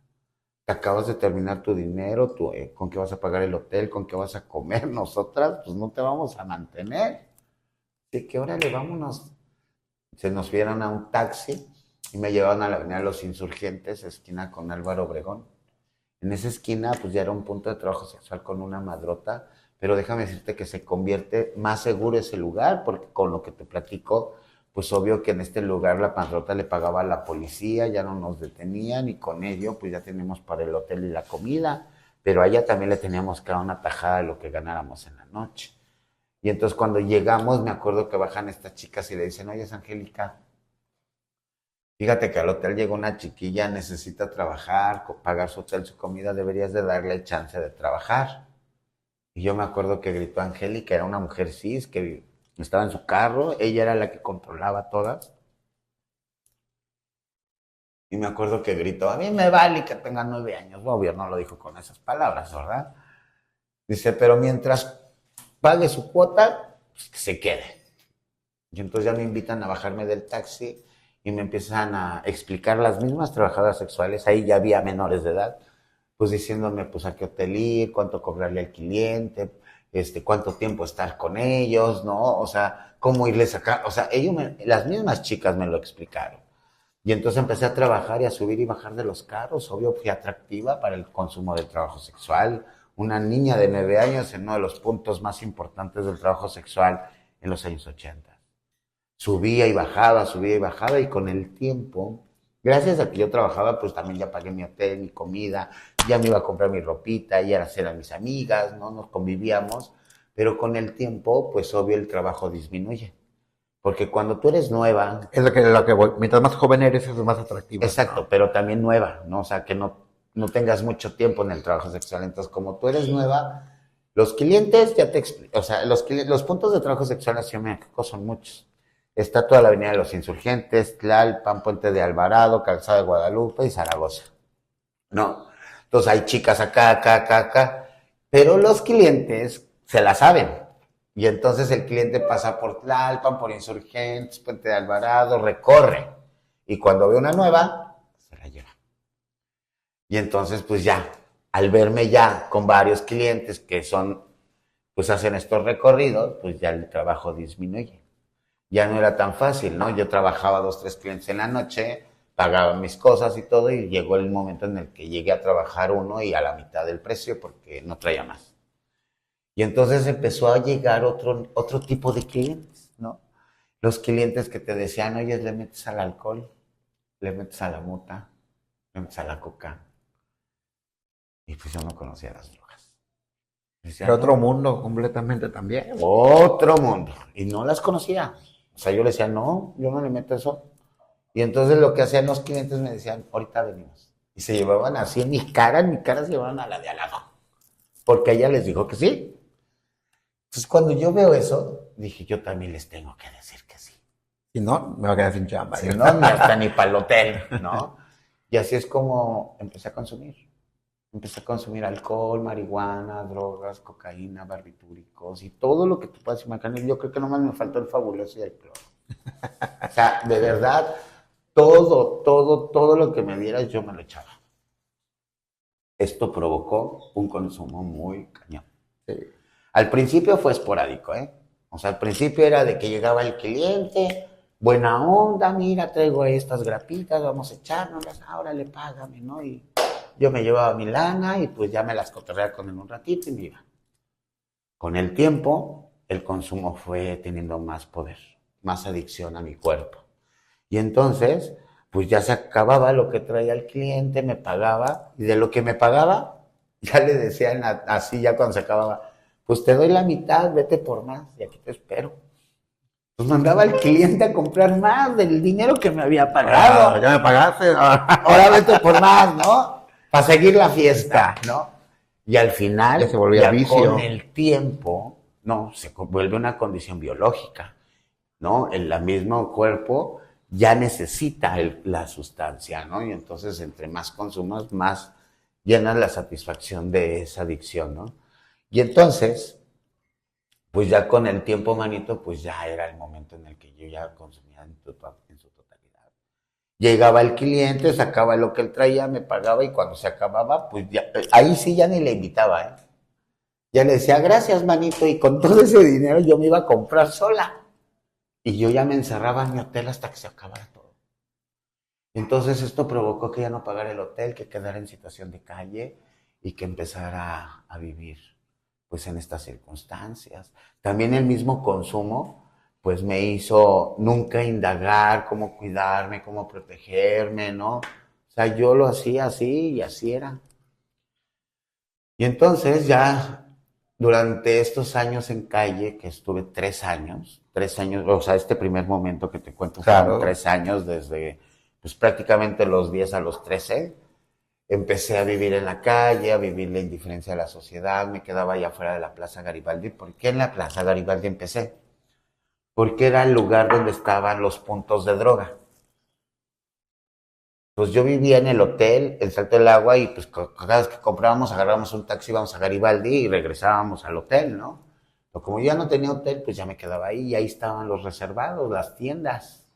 Te acabas de terminar tu dinero, ¿con qué vas a pagar el hotel? ¿Con qué vas a comer? Nosotras, pues no te vamos a mantener. Así que órale, vámonos. Se nos vieron a un taxi y me llevaron a la avenida Los Insurgentes, esquina con Álvaro Obregón. En esa esquina, pues ya era un punto de trabajo sexual con una madrota, pero déjame decirte que se convierte más seguro ese lugar, porque con lo que te platico, pues obvio que en este lugar la madrota le pagaba a la policía, ya no nos detenían y con ello, pues ya teníamos para el hotel y la comida, pero a ella también le teníamos que dar una tajada de lo que ganáramos en la noche. Y entonces cuando llegamos, me acuerdo que bajan estas chicas y le dicen, oye, Angélica, fíjate que al hotel llegó una chiquilla, necesita trabajar, pagar su hotel, su comida, deberías de darle chance de trabajar. Y yo me acuerdo que gritó Angélica, era una mujer cis que estaba en su carro, ella era la que controlaba todas. Y me acuerdo que gritó, a mí me vale que tenga 9 años, obvio, no lo dijo con esas palabras, ¿verdad? Dice, pero mientras pague su cuota, pues que se quede. Y entonces ya me invitan a bajarme del taxi y me empiezan a explicar las mismas trabajadoras sexuales, ahí ya había menores de edad, pues diciéndome pues a qué hotel ir, cuánto cobrarle al cliente, cuánto tiempo estar con ellos, ¿no? O sea, cómo irles acá, o sea, las mismas chicas me lo explicaron. Y entonces empecé a trabajar y a subir y bajar de los carros, obvio fui atractiva para el consumo del trabajo sexual, una niña de 9 años en uno de los puntos más importantes del trabajo sexual en los años 80. Subía y bajaba y con el tiempo, gracias a que yo trabajaba, pues también ya pagué mi hotel, mi comida, ya me iba a comprar mi ropita, ya era hacer a mis amigas, ¿no? Nos convivíamos, pero con el tiempo, pues obvio el trabajo disminuye, Porque cuando tú eres nueva... Es lo que voy. Mientras más joven eres, es más atractivo. Exacto, pero también nueva, ¿no? O sea, que no tengas mucho tiempo en el trabajo sexual. Entonces, como tú eres nueva, los clientes, ya te explico, o sea, los puntos de trabajo sexual en la Ciudad de México son muchos. Está toda la Avenida de los Insurgentes, Tlalpan, Puente de Alvarado, Calzada de Guadalupe y Zaragoza, ¿no? Entonces, hay chicas acá, pero los clientes se la saben. Y entonces el cliente pasa por Tlalpan, por Insurgentes, Puente de Alvarado, recorre. Y cuando ve una nueva, se la lleva. Y entonces, pues ya, al verme ya con varios clientes que son, pues hacen estos recorridos, pues ya el trabajo disminuye. Ya no era tan fácil, ¿no? Yo trabajaba 2, 3 clientes en la noche, pagaba mis cosas y todo, y llegó el momento en el que llegué a trabajar uno y a la mitad del precio porque no traía más. Y entonces empezó a llegar otro tipo de clientes, ¿no? Los clientes que te decían, oye, le metes al alcohol, le metes a la mota, le metes a la coca. Y pues yo no conocía las drogas. Decía, Era otro mundo completamente también. Otro mundo. Y no las conocía. O sea, yo le decía, no, yo no le meto eso. Y entonces lo que hacían los clientes me decían, ahorita venimos. Y se llevaban así en mi cara se llevaban a la de al lado. Porque ella les dijo que sí. Entonces, cuando yo veo eso, dije, yo también les tengo que decir que sí. Si no, me va a quedar sin chamba. Si no, ni hasta ni para el hotel, ¿no? Y así es como empecé a consumir. Empecé a consumir alcohol, marihuana, drogas, cocaína, barbitúricos y todo lo que tú puedas imaginar. Yo creo que nomás me faltó el fabuloso y el cloro. O sea, de verdad, todo lo que me dieras yo me lo echaba. Esto provocó un consumo muy cañón. Sí. Al principio fue esporádico, ¿eh? O sea, al principio era de que llegaba el cliente, buena onda, mira, traigo estas grapitas, vamos a echárnoslas, ahora le págame, ¿no? Y yo me llevaba mi lana y pues ya me las cotorreaba con él un ratito y me iba. Con el tiempo, el consumo fue teniendo más poder, más adicción a mi cuerpo. Y entonces, pues ya se acababa lo que traía el cliente, me pagaba, y de lo que me pagaba, ya le decían así, ya cuando se acababa, pues te doy la mitad, vete por más, y aquí te espero. Pues mandaba al cliente a comprar más del dinero que me había pagado. Ya me pagaste. Ahora vete por más, ¿no? Para seguir la fiesta, ¿no? Y al final, ya se volvía vicio. Con el tiempo, no, se vuelve una condición biológica, ¿no? El mismo cuerpo ya necesita la sustancia, ¿no? Y entonces, entre más consumas, más llenas la satisfacción de esa adicción, ¿no? Y entonces, pues ya con el tiempo, manito, pues ya era el momento en el que yo ya consumía en su totalidad. Llegaba el cliente, sacaba lo que él traía, me pagaba y cuando se acababa, pues ya, ahí sí ya ni le invitaba, ¿eh? Ya le decía, gracias, manito, y con todo ese dinero yo me iba a comprar sola. Y yo ya me encerraba en mi hotel hasta que se acabara todo. Entonces esto provocó que ya no pagara el hotel, que quedara en situación de calle y que empezara a vivir pues en estas circunstancias. También el mismo consumo pues me hizo nunca indagar cómo cuidarme, cómo protegerme, ¿no? O sea, yo lo hacía así y así era. Y entonces ya durante estos años en calle, que estuve 3 años, o sea, este primer momento que te cuento, claro, fueron 3 años desde pues prácticamente los 10 a los 13, empecé a vivir en la calle, a vivir la indiferencia de la sociedad, me quedaba allá afuera de la Plaza Garibaldi. ¿Por qué en la Plaza Garibaldi empecé? Porque era el lugar donde estaban los puntos de droga. Pues yo vivía en el hotel, en Salto del Agua, y pues cada vez que comprábamos, agarrábamos un taxi, íbamos a Garibaldi y regresábamos al hotel, ¿no? Pero como ya no tenía hotel, pues ya me quedaba ahí, y ahí estaban los reservados, las tiendas,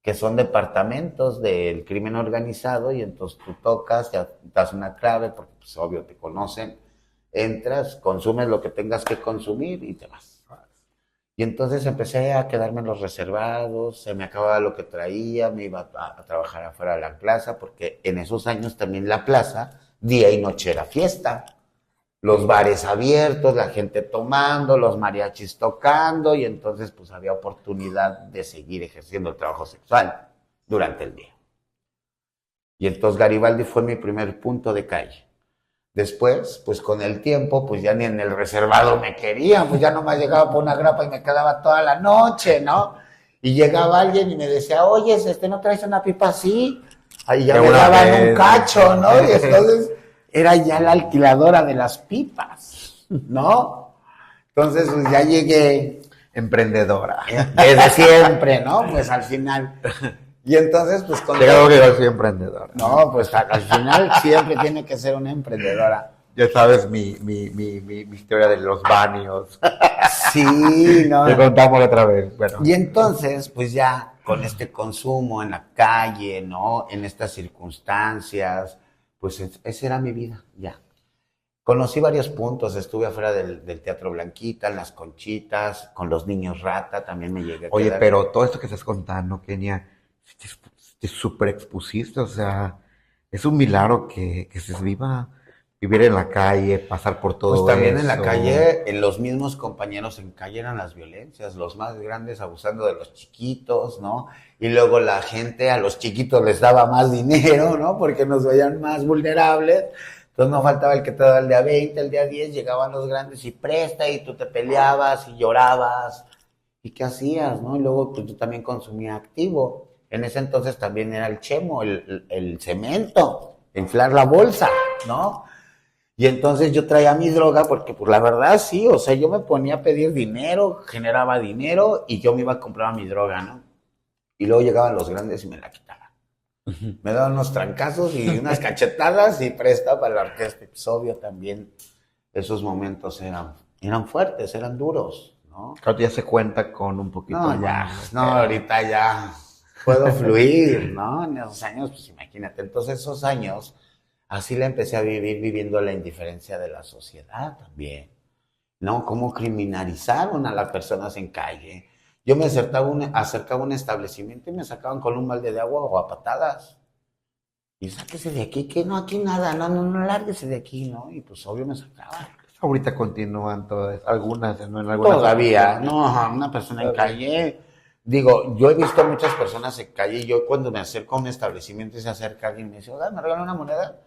que son departamentos del crimen organizado, y entonces tú tocas, te das una clave, porque pues obvio te conocen, entras, consumes lo que tengas que consumir y te vas. Y entonces empecé a quedarme en los reservados, se me acababa lo que traía, me iba a trabajar afuera de la plaza, porque en esos años también la plaza, día y noche era fiesta. Los bares abiertos, la gente tomando, los mariachis tocando, y entonces pues había oportunidad de seguir ejerciendo el trabajo sexual durante el día. Y entonces Garibaldi fue mi primer punto de calle. Después, pues con el tiempo, pues ya ni en el reservado me querían, pues ya nomás llegaba por una grapa y me quedaba toda la noche, ¿no? Y llegaba alguien y me decía, oye, ¿no traes una pipa así? Ahí ya De me una daban vez. un cacho, ¿no? Y entonces era ya la alquiladora de las pipas, ¿no? Entonces pues, ya llegué Emprendedora. desde siempre, ¿no? Pues al final. Y entonces, pues con... Claro que yo soy emprendedora. No, pues al final siempre tiene que ser una emprendedora. Ya sabes mi historia de los baños. Sí, no. Te contamos otra vez. Bueno. Y entonces, pues ya con este consumo en la calle, ¿no? En estas circunstancias, pues esa era mi vida, ya. Conocí varios puntos, estuve afuera del Teatro Blanquita, en las Conchitas, con los niños rata, también me llegué a Oye, quedar. pero todo esto que estás contando, Kenia, te súper expusiste, o sea, es un milagro que se viva, vivir en la calle, pasar por todo Pues también eso. en la calle, en los mismos compañeros en calle eran las violencias, los más grandes abusando de los chiquitos, ¿no? Y luego la gente a los chiquitos les daba más dinero, ¿no? Porque nos veían más vulnerables. Entonces no faltaba el que te daba el día 20, el día 10, llegaban los grandes y presta, y tú te peleabas y llorabas. ¿Y qué hacías, no? Y luego pues yo también consumía activo. En ese entonces también era el chemo, el cemento, inflar la bolsa, ¿no? Y entonces yo traía mi droga porque, pues la verdad sí, o sea, yo me ponía a pedir dinero, generaba dinero y yo me iba a comprar mi droga, ¿no? Y luego llegaban los grandes y me la quitaban. Me daban unos trancazos y unas cachetadas y presta para la orquesta. Pues obvio también esos momentos eran fuertes, eran duros, ¿no? Claro, ya se cuenta con un poquito No, ya, más. no, ahorita ya puedo fluir, ¿no? En esos años, pues imagínate, entonces esos años, así la empecé a vivir, viviendo la indiferencia de la sociedad también, ¿no? Cómo criminalizaron a las personas en calle. Yo me acercaba a un establecimiento y me sacaban con un balde de agua o a patadas. Y sáquese de aquí, que no, aquí nada, no, lárguese de aquí, ¿no? Y pues obvio me sacaban. Ahorita continúan todas, algunas, ¿no? En algunas Todavía, ocasiones. no, una persona en calle. Digo, yo he visto muchas personas en calle y yo cuando me acerco a un establecimiento y se acerca alguien y me dice, oiga, ¿me regalan una moneda?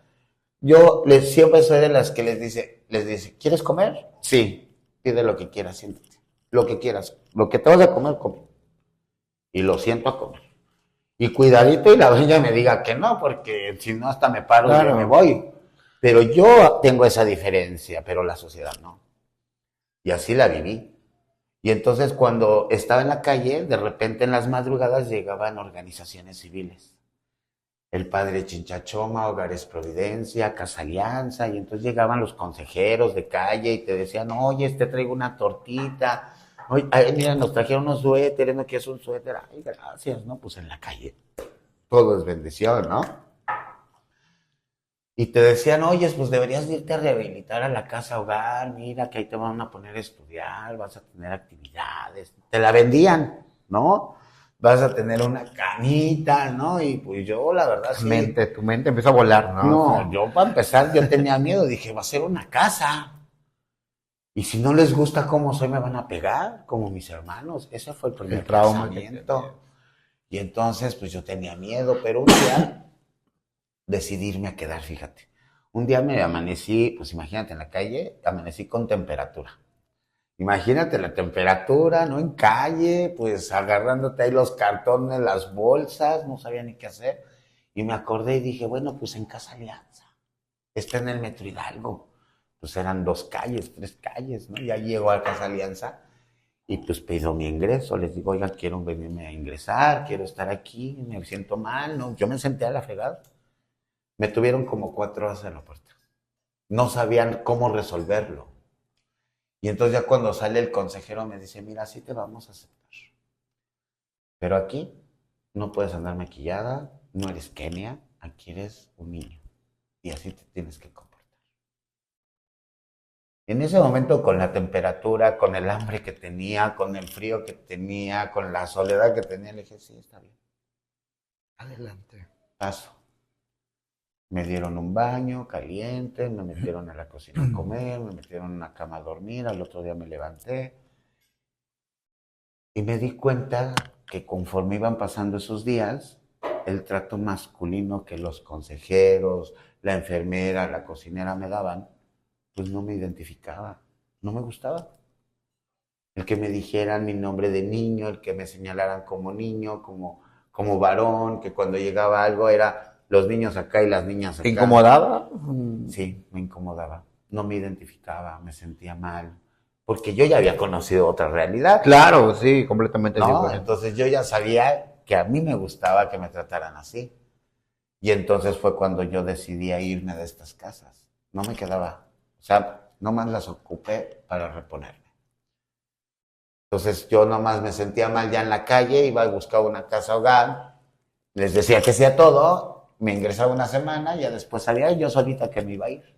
Yo siempre soy de las que les dice, ¿quieres comer? Sí, pide lo que quieras, siéntate. Lo que quieras, lo que te vas a comer, come. Y lo siento a comer. Y cuidadito y la doña me diga que no, porque si no hasta me paro Claro. y me voy. Pero yo tengo esa diferencia, pero la sociedad no. Y así la viví. Y entonces cuando estaba en la calle, de repente en las madrugadas llegaban organizaciones civiles. El Padre Chinchachoma, Hogares Providencia, Casa Alianza, y entonces llegaban los consejeros de calle y te decían, oye, te traigo una tortita, oye, ay, mira, nos trajeron unos suéteres, ¿no quieres un suéter? Ay, gracias, ¿no? Pues en la calle todo es bendición, ¿no? Y te decían, oye, pues deberías irte a rehabilitar a la casa hogar, mira que ahí te van a poner a estudiar, vas a tener actividades, te la vendían, ¿no? Vas a tener una camita, ¿no? Y pues yo, la verdad, sí. Tu mente empieza a volar, ¿no? No, yo para empezar, yo tenía miedo, dije, va a ser una casa. Y si no les gusta cómo soy, me van a pegar, como mis hermanos. Ese fue el primer trauma pensamiento. Y entonces, pues yo tenía miedo, pero un día decidí irme a quedar, fíjate. Un día me amanecí, pues imagínate, en la calle, amanecí con temperatura. Imagínate la temperatura, ¿no? En calle, pues agarrándote ahí los cartones, las bolsas, no sabía ni qué hacer. Y me acordé y dije, bueno, pues en Casa Alianza. Está en el Metro Hidalgo. Pues eran 2 calles, 3 calles, ¿no? Ya llego a Casa Alianza y pues pido mi ingreso. Les digo, oiga, quiero venirme a ingresar, quiero estar aquí, me siento mal, ¿no? Yo me senté a la fregada. Me tuvieron como 4 horas en la puerta. No sabían cómo resolverlo. Y entonces ya cuando sale el consejero me dice, mira, sí te vamos a aceptar. Pero aquí no puedes andar maquillada, no eres Kenia, aquí eres un niño. Y así te tienes que comportar. En ese momento, con la temperatura, con el hambre que tenía, con el frío que tenía, con la soledad que tenía, le dije, sí, está bien. Adelante. Paso. Me dieron un baño caliente, me metieron a la cocina a comer, me metieron en una cama a dormir, al otro día me levanté. Y me di cuenta que conforme iban pasando esos días, el trato masculino que los consejeros, la enfermera, la cocinera me daban, pues no me identificaba, no me gustaba. el que me dijeran mi nombre de niño, el que me señalaran como niño, como varón, que cuando llegaba algo era los niños acá y las niñas acá. ¿Te incomodaba? Sí, me incomodaba. No me identificaba, me sentía mal. Porque yo ya había conocido otra realidad. Claro, sí, completamente ¿No? diferente. Entonces yo ya sabía que a mí me gustaba que me trataran así. Y entonces fue cuando yo decidí irme de estas casas. No me quedaba. O sea, nomás las ocupé para reponerme. Entonces yo nomás me sentía mal ya en la calle, iba y buscaba una casa hogar, les decía que hacía todo, me ingresaba una semana, ya después salía yo solita que me iba a ir.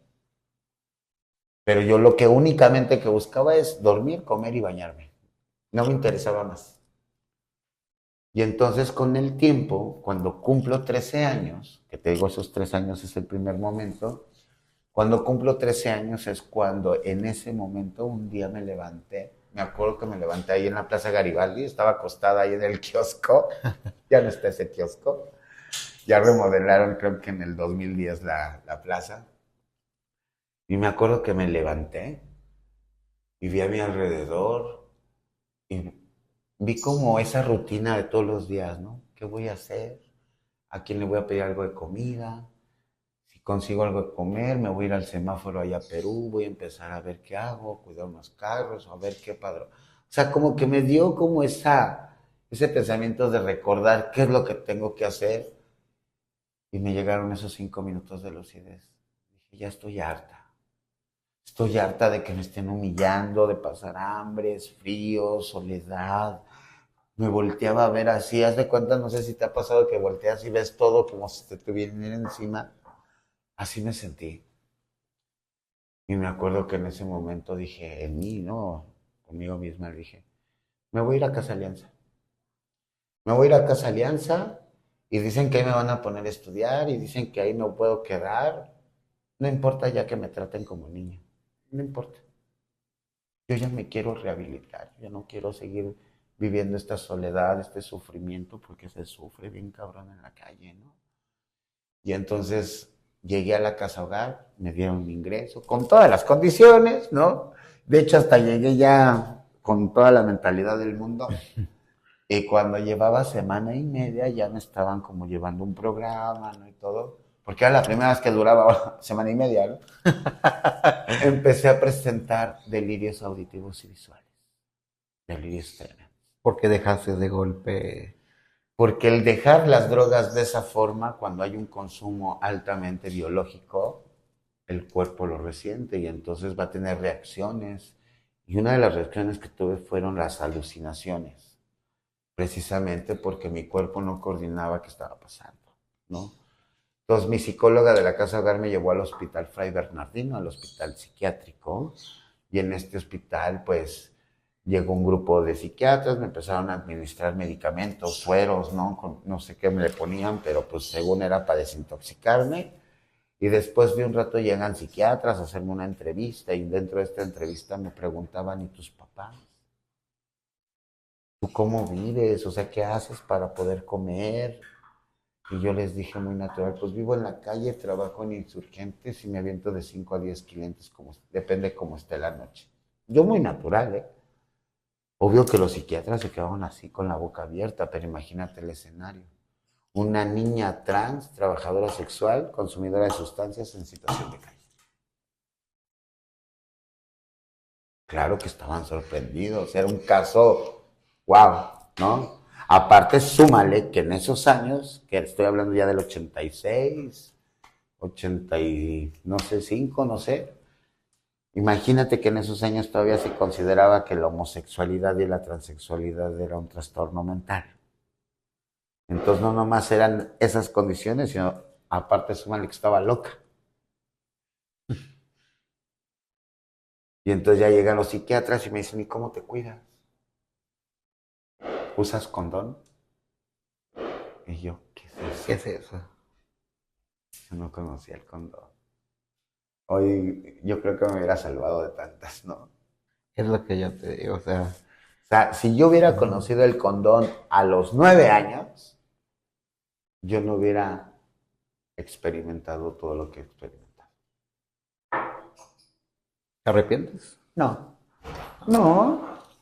Pero yo lo que únicamente que buscaba es dormir, comer y bañarme. No me interesaba más. Y entonces con el tiempo, cuando cumplo 13 años, que te digo esos 3 años es el primer momento, cuando cumplo 13 años es cuando en ese momento un día me levanté, me acuerdo que me levanté ahí en la Plaza Garibaldi, estaba acostada ahí en el kiosco, ya no está ese kiosco, ya remodelaron creo que en el 2010 la plaza, y me acuerdo que me levanté y vi a mi alrededor y vi como esa rutina de todos los días, ¿no? ¿Qué voy a hacer? ¿A quién le voy a pedir algo de comida? Si consigo algo de comer, me voy a ir al semáforo allá a Perú, voy a empezar a ver qué hago, cuidar unos carros, a ver qué padrón. O sea, como que me dio como ese pensamiento de recordar qué es lo que tengo que hacer. Y me llegaron esos 5 minutos de lucidez. Dije, ya estoy harta. Estoy harta de que me estén humillando, de pasar hambres, frío, soledad. Me volteaba a ver así, haz de cuenta, no sé si te ha pasado que volteas y ves todo como si te tuvieran encima. Así me sentí. Y me acuerdo que en ese momento dije, en mí, ¿no? Conmigo misma dije, me voy a ir a Casa Alianza. Me voy a ir a Casa Alianza y dicen que ahí me van a poner a estudiar y dicen que ahí me puedo quedar. No importa ya que me traten como niño. No importa. Yo ya me quiero rehabilitar. Ya no quiero seguir viviendo esta soledad, este sufrimiento, porque se sufre bien cabrón en la calle, ¿no? Y entonces llegué a la casa hogar, me dieron mi ingreso, con todas las condiciones, ¿no? De hecho, hasta llegué ya con toda la mentalidad del mundo. Y cuando llevaba semana y media ya me estaban como llevando un programa, ¿no? Y todo. Porque era la primera vez que duraba semana y media, ¿no? Empecé a presentar delirios auditivos y visuales. Delirios tremendos. ¿Por qué dejaste de golpe? Porque el dejar las drogas de esa forma, cuando hay un consumo altamente biológico, el cuerpo lo resiente y entonces va a tener reacciones. Y una de las reacciones que tuve fueron las alucinaciones, precisamente porque mi cuerpo no coordinaba qué estaba pasando, ¿no? Entonces mi psicóloga de la casa hogar me llevó al hospital Fray Bernardino, al hospital psiquiátrico, y en este hospital pues llegó un grupo de psiquiatras, me empezaron a administrar medicamentos, sueros, ¿no? No sé qué me le ponían, pero pues según era para desintoxicarme. Y después de un rato llegan psiquiatras a hacerme una entrevista y dentro de esta entrevista me preguntaban, ¿y tus papás? ¿Tú cómo vives? O sea, ¿qué haces para poder comer? Y yo les dije muy natural, pues vivo en la calle, trabajo en Insurgentes y me aviento de 5 a 10 clientes, depende cómo esté la noche. Yo muy natural, ¿eh? Obvio que los psiquiatras se quedaban así con la boca abierta, pero imagínate el escenario. Una niña trans, trabajadora sexual, consumidora de sustancias en situación de calle. Claro que estaban sorprendidos, era un caso, wow, ¿no? Aparte, súmale que en esos años, que estoy hablando ya del 86, 80 y no sé, 5, no sé. Imagínate que en esos años todavía se consideraba que la homosexualidad y la transexualidad era un trastorno mental. Entonces no nomás eran esas condiciones, sino aparte súmale que estaba loca. Y entonces ya llegan los psiquiatras y me dicen, ¿y cómo te cuidas? ¿Usas condón? Y yo, ¿qué es eso? ¿Qué es eso? Yo no conocía el condón. Hoy yo creo que me hubiera salvado de tantas, ¿no? Es lo que yo te digo, o sea, O sea, si yo hubiera conocido el condón a los 9 años, yo no hubiera experimentado todo lo que he experimentado. ¿te arrepientes? No, no.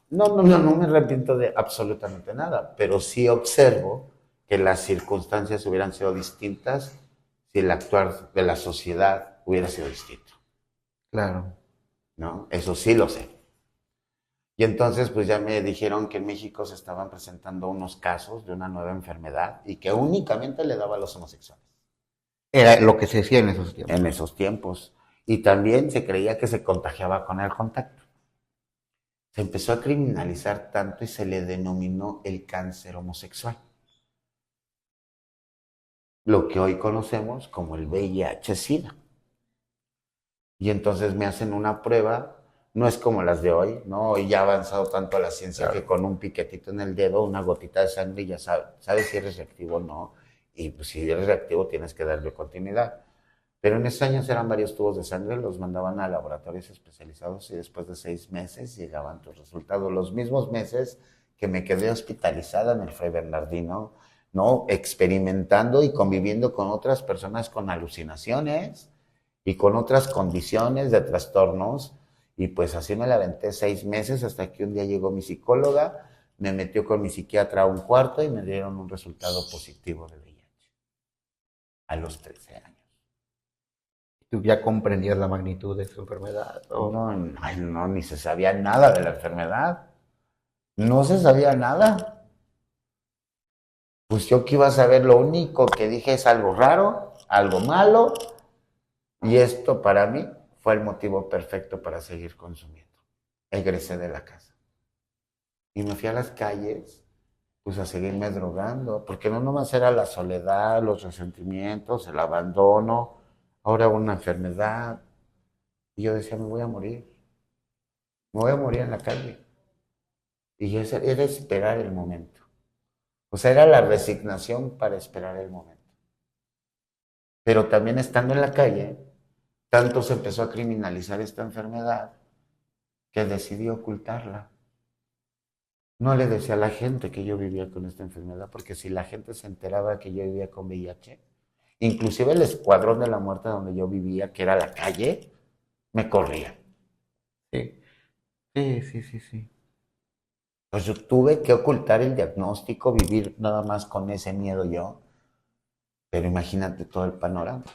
No me arrepiento de absolutamente nada, pero sí observo que las circunstancias hubieran sido distintas si el actuar de la sociedad hubiera sido distinto, Claro. ¿no? Eso sí lo sé. Y entonces pues ya me dijeron que en México se estaban presentando unos casos de una nueva enfermedad y que únicamente le daba a los homosexuales Era lo que se decía en esos en tiempos. esos tiempos. Y también se creía que se contagiaba con el contacto. Se empezó a criminalizar tanto y se le denominó el cáncer homosexual, lo que hoy conocemos como el VIH-Sida. Y entonces me hacen una prueba, no es como las de hoy, ¿no? Hoy ya ha avanzado tanto la ciencia que Claro. con un piquetito en el dedo, una gotita de sangre, ya sabes si eres reactivo o no. Y pues si eres reactivo tienes que darle continuidad. Pero en esos años eran varios tubos de sangre, los mandaban a laboratorios especializados y después de 6 meses llegaban tus resultados. Los mismos meses que me quedé hospitalizada en el Fray Bernardino, ¿no? Experimentando y conviviendo con otras personas con alucinaciones y con otras condiciones de trastornos. Y pues así me la aventé 6 meses hasta que un día llegó mi psicóloga, me metió con mi psiquiatra a un cuarto y me dieron un resultado positivo de VIH a los 13 años. Tú ya comprendías la magnitud de su enfermedad. No, no, ni se sabía nada de la enfermedad. No se sabía nada. Pues yo que iba a saber, lo único que dije es algo raro, algo malo, y esto para mí fue el motivo perfecto para seguir consumiendo. Egresé de la casa. Y me fui a las calles, pues a seguirme drogando, porque no nomás era la soledad, los resentimientos, el abandono, ahora una enfermedad. Y yo decía, me voy a morir en la calle. Y eso era esperar el momento. O sea, era la resignación para esperar el momento. Pero también estando en la calle, tanto se empezó a criminalizar esta enfermedad que decidí ocultarla. No le decía a la gente que yo vivía con esta enfermedad, porque si la gente se enteraba que yo vivía con VIH, inclusive el escuadrón de la muerte donde yo vivía, que era la calle, me corría. Sí, sí, sí, sí, sí. Pues yo tuve que ocultar el diagnóstico, vivir nada más con ese miedo yo. Pero imagínate todo el panorama.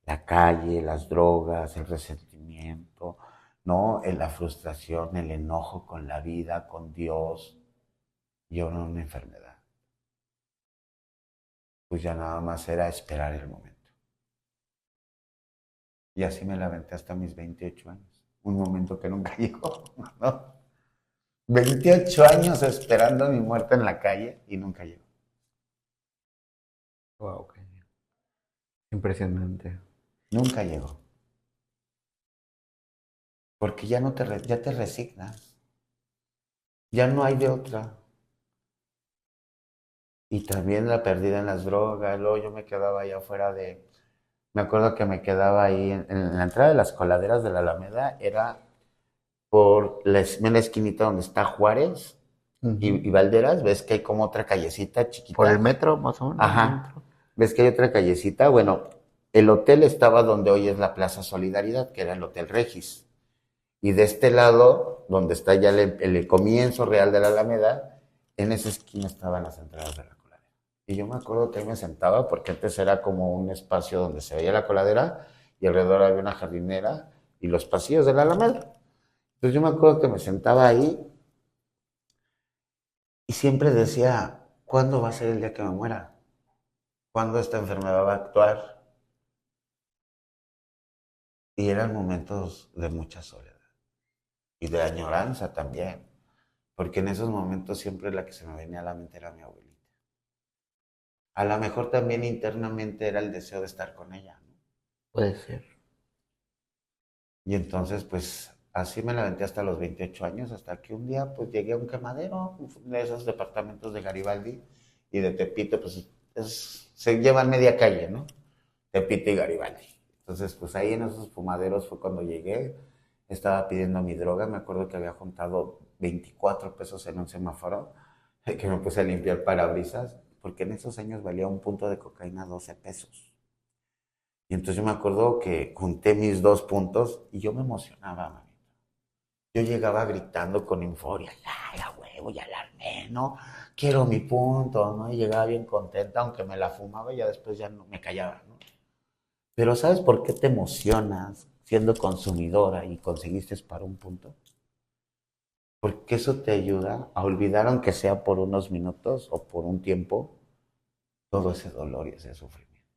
La calle, las drogas, el resentimiento, ¿no? La frustración, el enojo con la vida, con Dios, y ahora una enfermedad. Pues ya nada más era esperar el momento. Y así me la aventé hasta mis 28 años. Un momento que nunca llegó, ¿no? 28 años esperando mi muerte en la calle y nunca llegó. Wow, impresionante. Nunca llegó. Porque ya no ya te resignas. Ya no hay de otra. Y también la pérdida en las drogas. Luego yo me quedaba ahí afuera de... Me acuerdo que me quedaba ahí en la entrada de las coladeras de la Alameda. Era por en la esquinita donde está Juárez y Valderas. ¿Ves que hay como otra callecita Por el chiquita? metro, más o menos, el Ajá. metro. ¿Ves que hay otra callecita? Bueno, el hotel estaba donde hoy es la Plaza Solidaridad, que era el Hotel Regis. Y de este lado, donde está ya el comienzo real de la Alameda, en esa esquina estaban las entradas de la coladera. Y yo me acuerdo que ahí me sentaba, porque antes era como un espacio donde se veía la coladera y alrededor había una jardinera y los pasillos de la Alameda. Entonces yo me acuerdo que me sentaba ahí y siempre decía, ¿cuándo va a ser el día que me muera? ¿Cuándo esta enfermedad va a actuar? Y eran momentos de mucha soledad y de añoranza también, porque en esos momentos siempre la que se me venía a la mente era mi abuelita. A lo mejor también internamente era el deseo de estar con ella, ¿no? Puede ser. Y entonces, pues, así me la aventé hasta los 28 años, hasta que un día, pues, llegué a un quemadero, de esos departamentos de Garibaldi y de Tepito, pues, se llevan media calle, ¿no? Tepito y Garibaldi. Entonces, pues, ahí en esos fumaderos fue cuando llegué, estaba pidiendo mi droga, me acuerdo que había juntado 24 pesos en un semáforo, que me puse a limpiar parabrisas, porque en esos años valía un punto de cocaína 12 pesos. Y entonces yo me acuerdo que junté mis 2 puntos y yo me emocionaba, manito. yo llegaba gritando con euforia, ya huevo, ya la armé, ¿no? Quiero mi punto, ¿no? Y llegaba bien contenta, aunque me la fumaba y ya después ya no me callaba, ¿no? Pero ¿sabes por qué te emocionas siendo consumidora y conseguiste para un punto? Porque eso te ayuda a olvidar, aunque sea por unos minutos o por un tiempo, todo ese dolor y ese sufrimiento.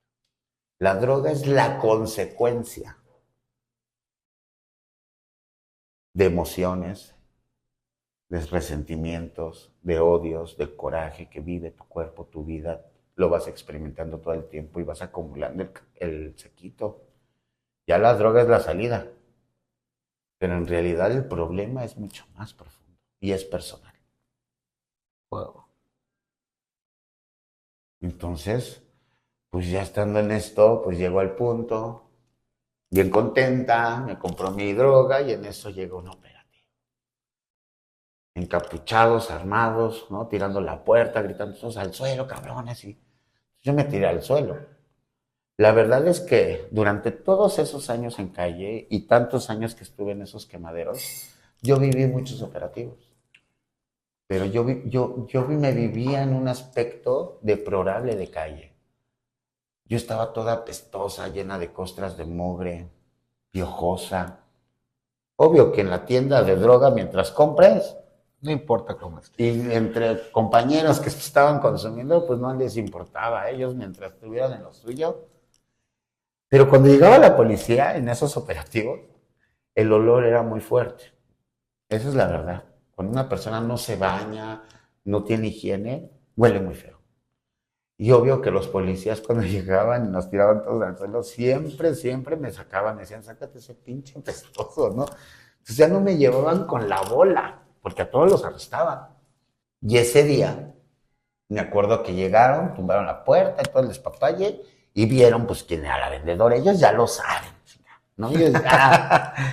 La droga es la consecuencia de emociones, de resentimientos, de odios, de coraje que vive tu cuerpo, tu vida. Lo vas experimentando todo el tiempo y vas acumulando el sequito. Ya la droga es la salida, pero en realidad el problema es mucho más profundo y es personal. Wow. Entonces, pues ya estando en esto, pues llego al punto, bien contenta, me compró mi droga y en eso llega un operativo. Encapuchados, armados, ¿no? Tirando la puerta, gritando todos al suelo, cabrones. Y yo me tiré al suelo. La verdad es que durante todos esos años en calle y tantos años que estuve en esos quemaderos, yo viví muchos operativos. Pero me vivía en un aspecto deplorable de calle. Yo estaba toda apestosa, llena de costras de mugre, piojosa. Obvio que en la tienda de droga, mientras compres, No importa cómo esté. y entre compañeros que estaban consumiendo, pues no les importaba a ellos mientras estuvieran en lo suyo. Pero cuando llegaba la policía en esos operativos, el olor era muy fuerte. Esa es la verdad. Cuando una persona no se baña, no tiene higiene, huele muy feo. Y obvio que los policías cuando llegaban y nos tiraban todos al suelo, siempre me sacaban, me decían, sácate ese pinche pestoso, ¿no? Entonces ya no me llevaban con la bola, porque a todos los arrestaban. Y ese día, me acuerdo que llegaron, tumbaron la puerta y todo el despapalle, y vieron pues quién era la vendedora. Ellos ya lo saben, ¿no? Ellos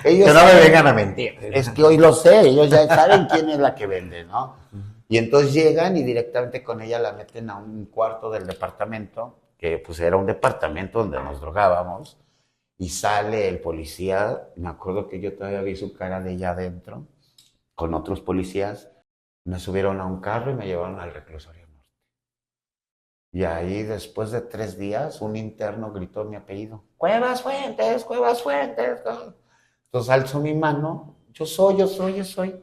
Que no me vengan a mentir. Es que hoy lo sé, ellos ya saben quién es la que vende, ¿no? Y entonces llegan y directamente con ella la meten a un cuarto del departamento, que pues era un departamento donde nos drogábamos, y sale el policía, me acuerdo que yo todavía vi su cara de ella adentro, con otros policías, me subieron a un carro y me llevaron al reclusorio norte. Y ahí después de 3 días, un interno gritó mi apellido, Cuevas Fuentes, Cuevas Fuentes. Entonces alzo mi mano, yo soy.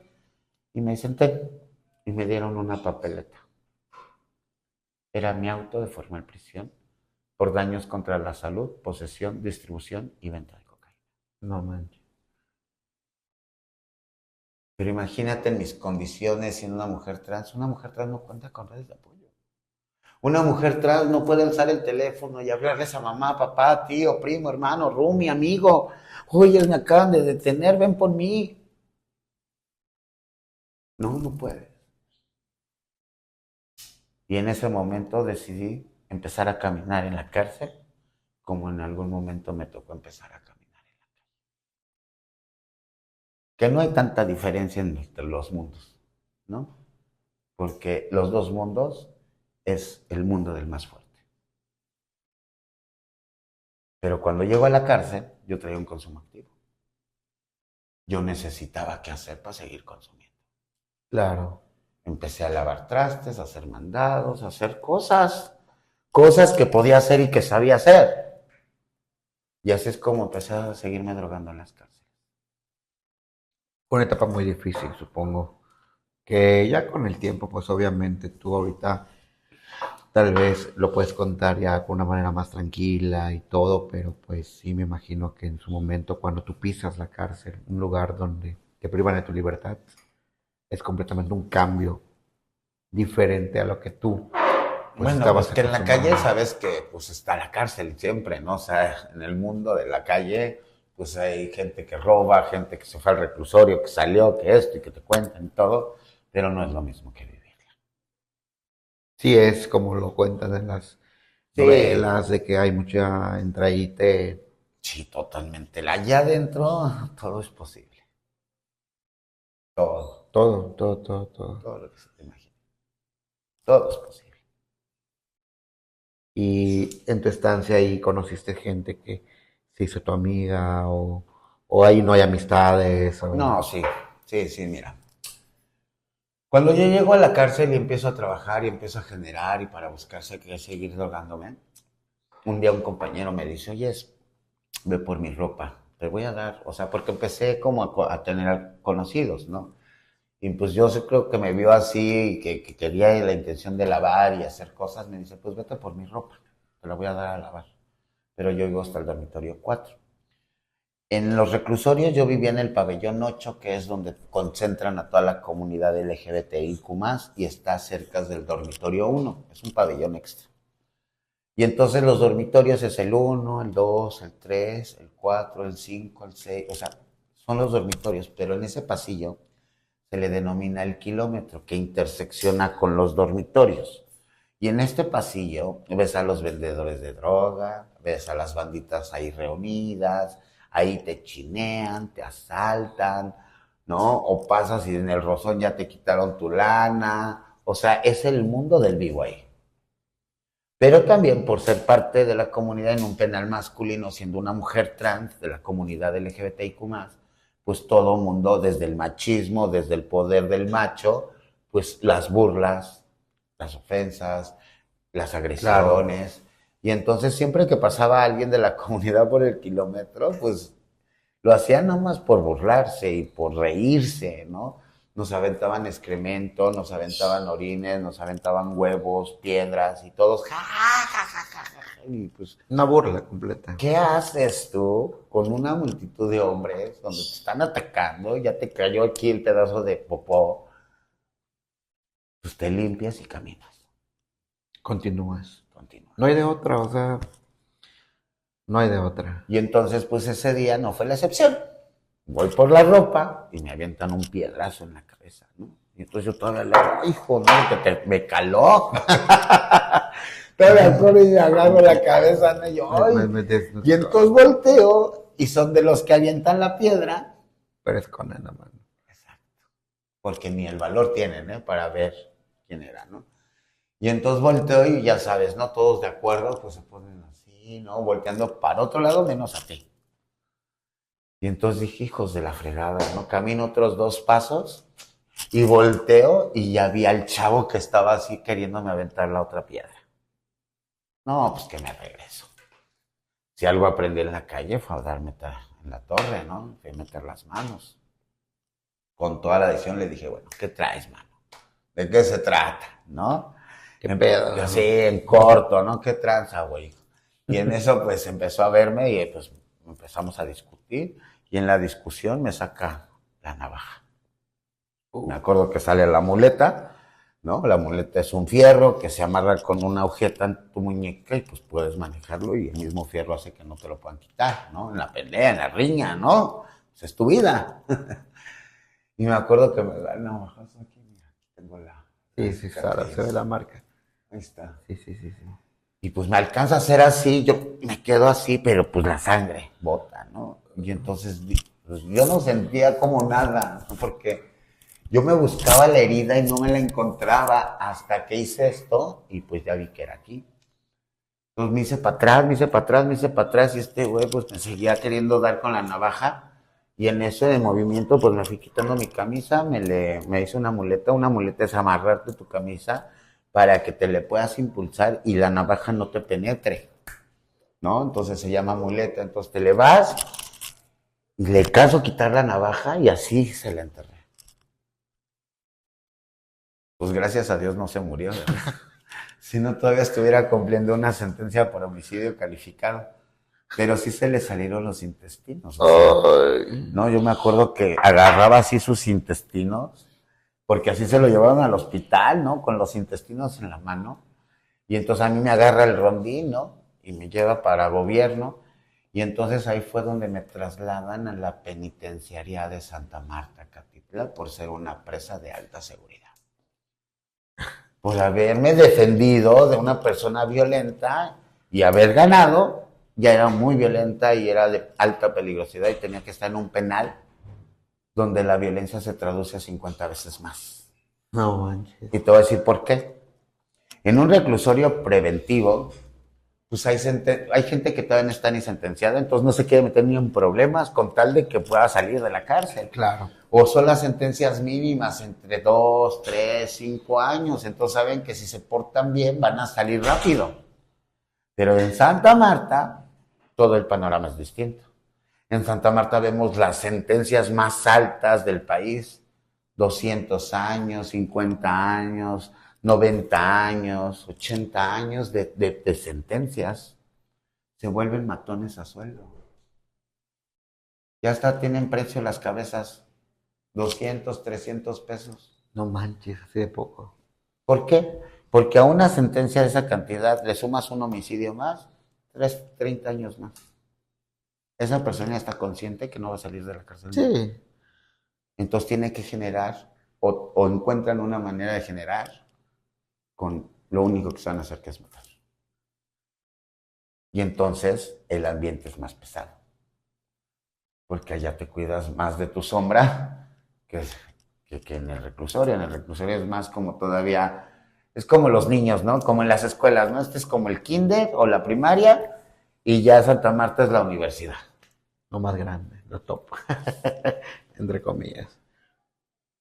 Y me senté y me dieron una papeleta. Era mi auto de formal prisión por daños contra la salud, posesión, distribución y venta de cocaína. No manches. Pero imagínate en mis condiciones siendo una mujer trans no cuenta con redes de apoyo. Una mujer trans no puede alzar el teléfono y hablarles a mamá, papá, tío, primo, hermano, roomie, amigo. Oye, me acaban de detener, ven por mí. No puede. Y en ese momento decidí empezar a caminar en la cárcel, como en algún momento me tocó empezar a caminar en la calle. Que no hay tanta diferencia entre los mundos, ¿no? Porque los dos mundos es el mundo del más fuerte. Pero cuando llego a la cárcel, yo traía un consumo activo. Yo necesitaba qué hacer para seguir consumiendo. Claro. Empecé a lavar trastes, a hacer mandados, a hacer cosas que podía hacer y que sabía hacer. Y así es como empecé a seguirme drogando en las cárceles. Fue una etapa muy difícil, supongo. Que ya con el tiempo, pues obviamente tú ahorita tal vez lo puedes contar ya de una manera más tranquila y todo, pero pues sí me imagino que en su momento cuando tú pisas la cárcel, un lugar donde te privan de tu libertad, es completamente un cambio diferente a lo que tú pues Bueno, estabas pues que en la calle acostumbrado. sabes que pues está la cárcel siempre, ¿no? O sea, en el mundo de la calle pues hay gente que roba, gente que se fue al reclusorio, que salió, que esto y que te cuentan y todo, pero no es lo mismo que vivirla. Sí es como lo cuentan en las Sí, novelas, de que hay mucha entradite. sí, totalmente. Allá adentro todo es posible. Todo, Todo. todo lo que se te imagine. Todo es posible. Y en tu estancia ahí conociste gente que se hizo tu amiga o ahí no hay amistades o... No, sí. Sí, mira. Cuando yo llego a la cárcel y empiezo a trabajar y empiezo a generar y para buscarse que seguir drogándome, un día un compañero me dice, oye, ve por mi ropa, te voy a dar, o sea, porque empecé como a tener conocidos, ¿no? Y pues yo creo que me vio así, que quería la intención de lavar y hacer cosas, me dice, pues vete por mi ropa, te la voy a dar a lavar. Pero yo iba hasta el dormitorio 4. En los reclusorios yo vivía en el pabellón 8, que es donde concentran a toda la comunidad LGBTIQ+, y está cerca del dormitorio 1, es un pabellón extra. Y entonces los dormitorios es el 1, el 2, el 3, el 4, el 5, el 6, o sea, son los dormitorios, pero en ese pasillo se le denomina el kilómetro, que intersecciona con los dormitorios. Y en este pasillo ves a los vendedores de droga, ves a las banditas ahí reunidas, ahí te chinean, te asaltan, ¿no? O pasas y en el rozón ya te quitaron tu lana. O sea, es el mundo del vivo ahí. Pero también por ser parte de la comunidad en un penal masculino, siendo una mujer trans de la comunidad LGBTIQ+, pues todo mundo, desde el machismo, desde el poder del macho, pues las burlas, las ofensas, las agresiones. Claro. Y entonces siempre que pasaba alguien de la comunidad por el kilómetro, pues lo hacían nomás por burlarse y por reírse, ¿no? Nos aventaban excremento, nos aventaban orines, nos aventaban huevos, piedras y todos, ja, ja, ja, ja, ja. Y pues, una burla completa. ¿Qué haces tú con una multitud de hombres donde te están atacando? Ya te cayó aquí el pedazo de popó. Pues te limpias y caminas. Continúas. No hay de otra, o sea, no hay de otra. Y entonces, pues ese día no fue la excepción. Voy por la ropa y me avientan un piedrazo en la cabeza, ¿no? Y entonces yo todavía le digo, hijo, no, que me caló. Todavía corro y me agarro la cabeza, ¿no? Y entonces volteo y son de los que avientan la piedra. Pero es con la mano. Exacto. Porque ni el valor tienen, ¿eh? Para ver quién era, ¿no? Y entonces volteo y ya sabes, ¿no? Todos de acuerdo, pues se ponen así, ¿no? Volteando para otro lado menos a ti. Y entonces dije, hijos de la fregada, ¿no? Camino otros 2 pasos y volteo y ya vi al chavo que estaba así queriéndome aventar la otra piedra. No, pues que me regreso. Si algo aprendí en la calle fue a darme en la torre, ¿no? Fui a meter las manos. Con toda la decisión le dije, bueno, ¿qué traes, mano? ¿De qué se trata, no? ¿Qué pedo? Así, en corto, ¿no? ¿Qué tranza, güey? Y en eso, pues, empezó a verme y, pues, empezamos a discutir. Y en la discusión me saca la navaja. Me acuerdo que sale la muleta, ¿no? La muleta es un fierro que se amarra con una agujeta en tu muñeca y pues puedes manejarlo y el mismo fierro hace que no te lo puedan quitar, ¿no? En la pelea, en la riña, ¿no? Pues es tu vida. Y me acuerdo que me da el navajazo aquí, mira, tengo la... Sí, Sara, se ve la marca. Ahí está. Sí. Y pues me alcanza a hacer así, yo me quedo así, pero pues la sangre bota, ¿no? Y entonces pues, yo no sentía como nada, ¿no? Porque yo me buscaba la herida y no me la encontraba hasta que hice esto y pues ya vi que era aquí. Entonces me hice para atrás y este güey pues me seguía queriendo dar con la navaja y en ese movimiento pues me fui quitando mi camisa, me hice una muleta es amarrarte tu camisa para que te le puedas impulsar y la navaja no te penetre, ¿no? Entonces se llama muleta, entonces te le vas y le caso quitar la navaja y así se la enterré. Pues gracias a Dios no se murió, ¿verdad? Si no, todavía estuviera cumpliendo una sentencia por homicidio calificado. Pero sí se le salieron los intestinos. O sea, no, yo me acuerdo que agarraba así sus intestinos, porque así se lo llevaron al hospital, ¿no? Con los intestinos en la mano. Y entonces a mí me agarra el rondín, ¿no? Y me lleva para gobierno. Y entonces ahí fue donde me trasladan a la penitenciaría de Santa Marta, Catitla, por ser una presa de alta seguridad. Por haberme defendido de una persona violenta y haber ganado, ya era muy violenta y era de alta peligrosidad y tenía que estar en un penal donde la violencia se traduce a 50 veces más. No manches. Y te voy a decir por qué. En un reclusorio preventivo, pues hay gente que todavía no está ni sentenciada, entonces no se quiere meter ni en problemas con tal de que pueda salir de la cárcel. Claro. O son las sentencias mínimas entre 2, 3, 5 años, entonces saben que si se portan bien van a salir rápido. Pero en Santa Marta todo el panorama es distinto. En Santa Marta vemos las sentencias más altas del país, 200 años, 50 años, 90 años, 80 años de sentencias. Se vuelven matones a sueldo. Ya hasta tienen precio las cabezas, 200, 300 pesos. No manches, así de poco. ¿Por qué? Porque a una sentencia de esa cantidad le sumas un homicidio más, 30 años más. Esa persona está consciente que no va a salir de la cárcel. Sí. Entonces tiene que generar, o encuentran una manera de generar, con lo único que saben hacer que es matar. Y entonces el ambiente es más pesado. Porque allá te cuidas más de tu sombra que en el reclusorio. En el reclusorio es más como todavía, es como los niños, ¿no? Como en las escuelas, ¿no? Este es como el kinder o la primaria y ya Santa Marta es la universidad. Lo más grande, lo top. Entre comillas.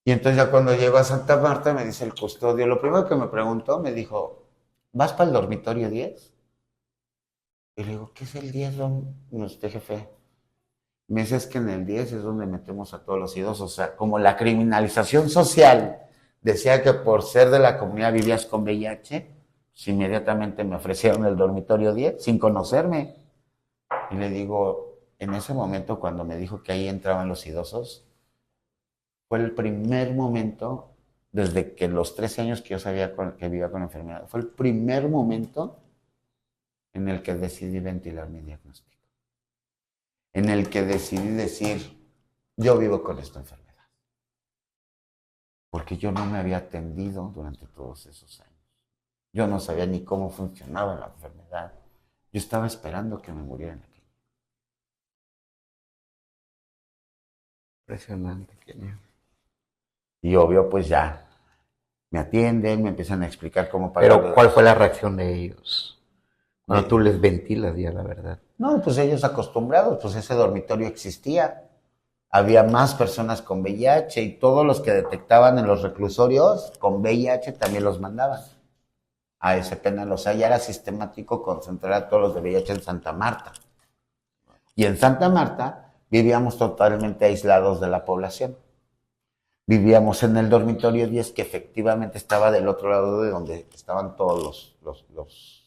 Y entonces ya cuando llego a Santa Marta me dice el custodio, lo primero que me preguntó, me dijo, ¿vas para el dormitorio 10? Y le digo, ¿qué es el 10, don usted, jefe? Me dice, es que en el 10 es donde metemos a todos los idosos. O sea, como la criminalización social decía que por ser de la comunidad vivías con VIH, pues inmediatamente me ofrecieron el dormitorio 10 sin conocerme. Y le digo, en ese momento cuando me dijo que ahí entraban los idosos, fue el primer momento, desde que los 13 años que yo sabía que vivía con la enfermedad, fue el primer momento en el que decidí ventilar mi diagnóstico. En el que decidí decir, yo vivo con esta enfermedad. Porque yo no me había atendido durante todos esos años. Yo no sabía ni cómo funcionaba la enfermedad. Yo estaba esperando que me muriera en aquello. Impresionante, Kenio. Y obvio, pues ya me atienden, me empiezan a explicar cómo pagar. Pero, ¿cuál fue la reacción de ellos? Cuando tú les ventilas ya la verdad. No, pues ellos acostumbrados, pues ese dormitorio existía. Había más personas con VIH y todos los que detectaban en los reclusorios con VIH también los mandaban a ese penal. O sea, ya era sistemático concentrar a todos los de VIH en Santa Marta. Y en Santa Marta vivíamos totalmente aislados de la población. Vivíamos en el dormitorio 10, que efectivamente estaba del otro lado de donde estaban todos los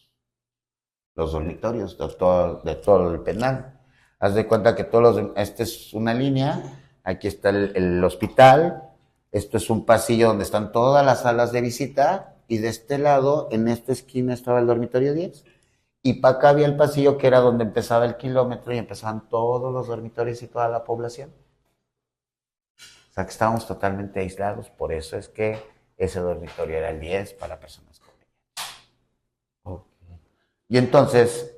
dormitorios de todo el penal. Haz de cuenta que esta es una línea, aquí está el hospital, esto es un pasillo donde están todas las salas de visita, y de este lado, en esta esquina, estaba el dormitorio 10, y para acá había el pasillo que era donde empezaba el kilómetro y empezaban todos los dormitorios y toda la población. O sea que estábamos totalmente aislados, por eso es que ese dormitorio era el 10 para personas con VIH. Okay. Y entonces,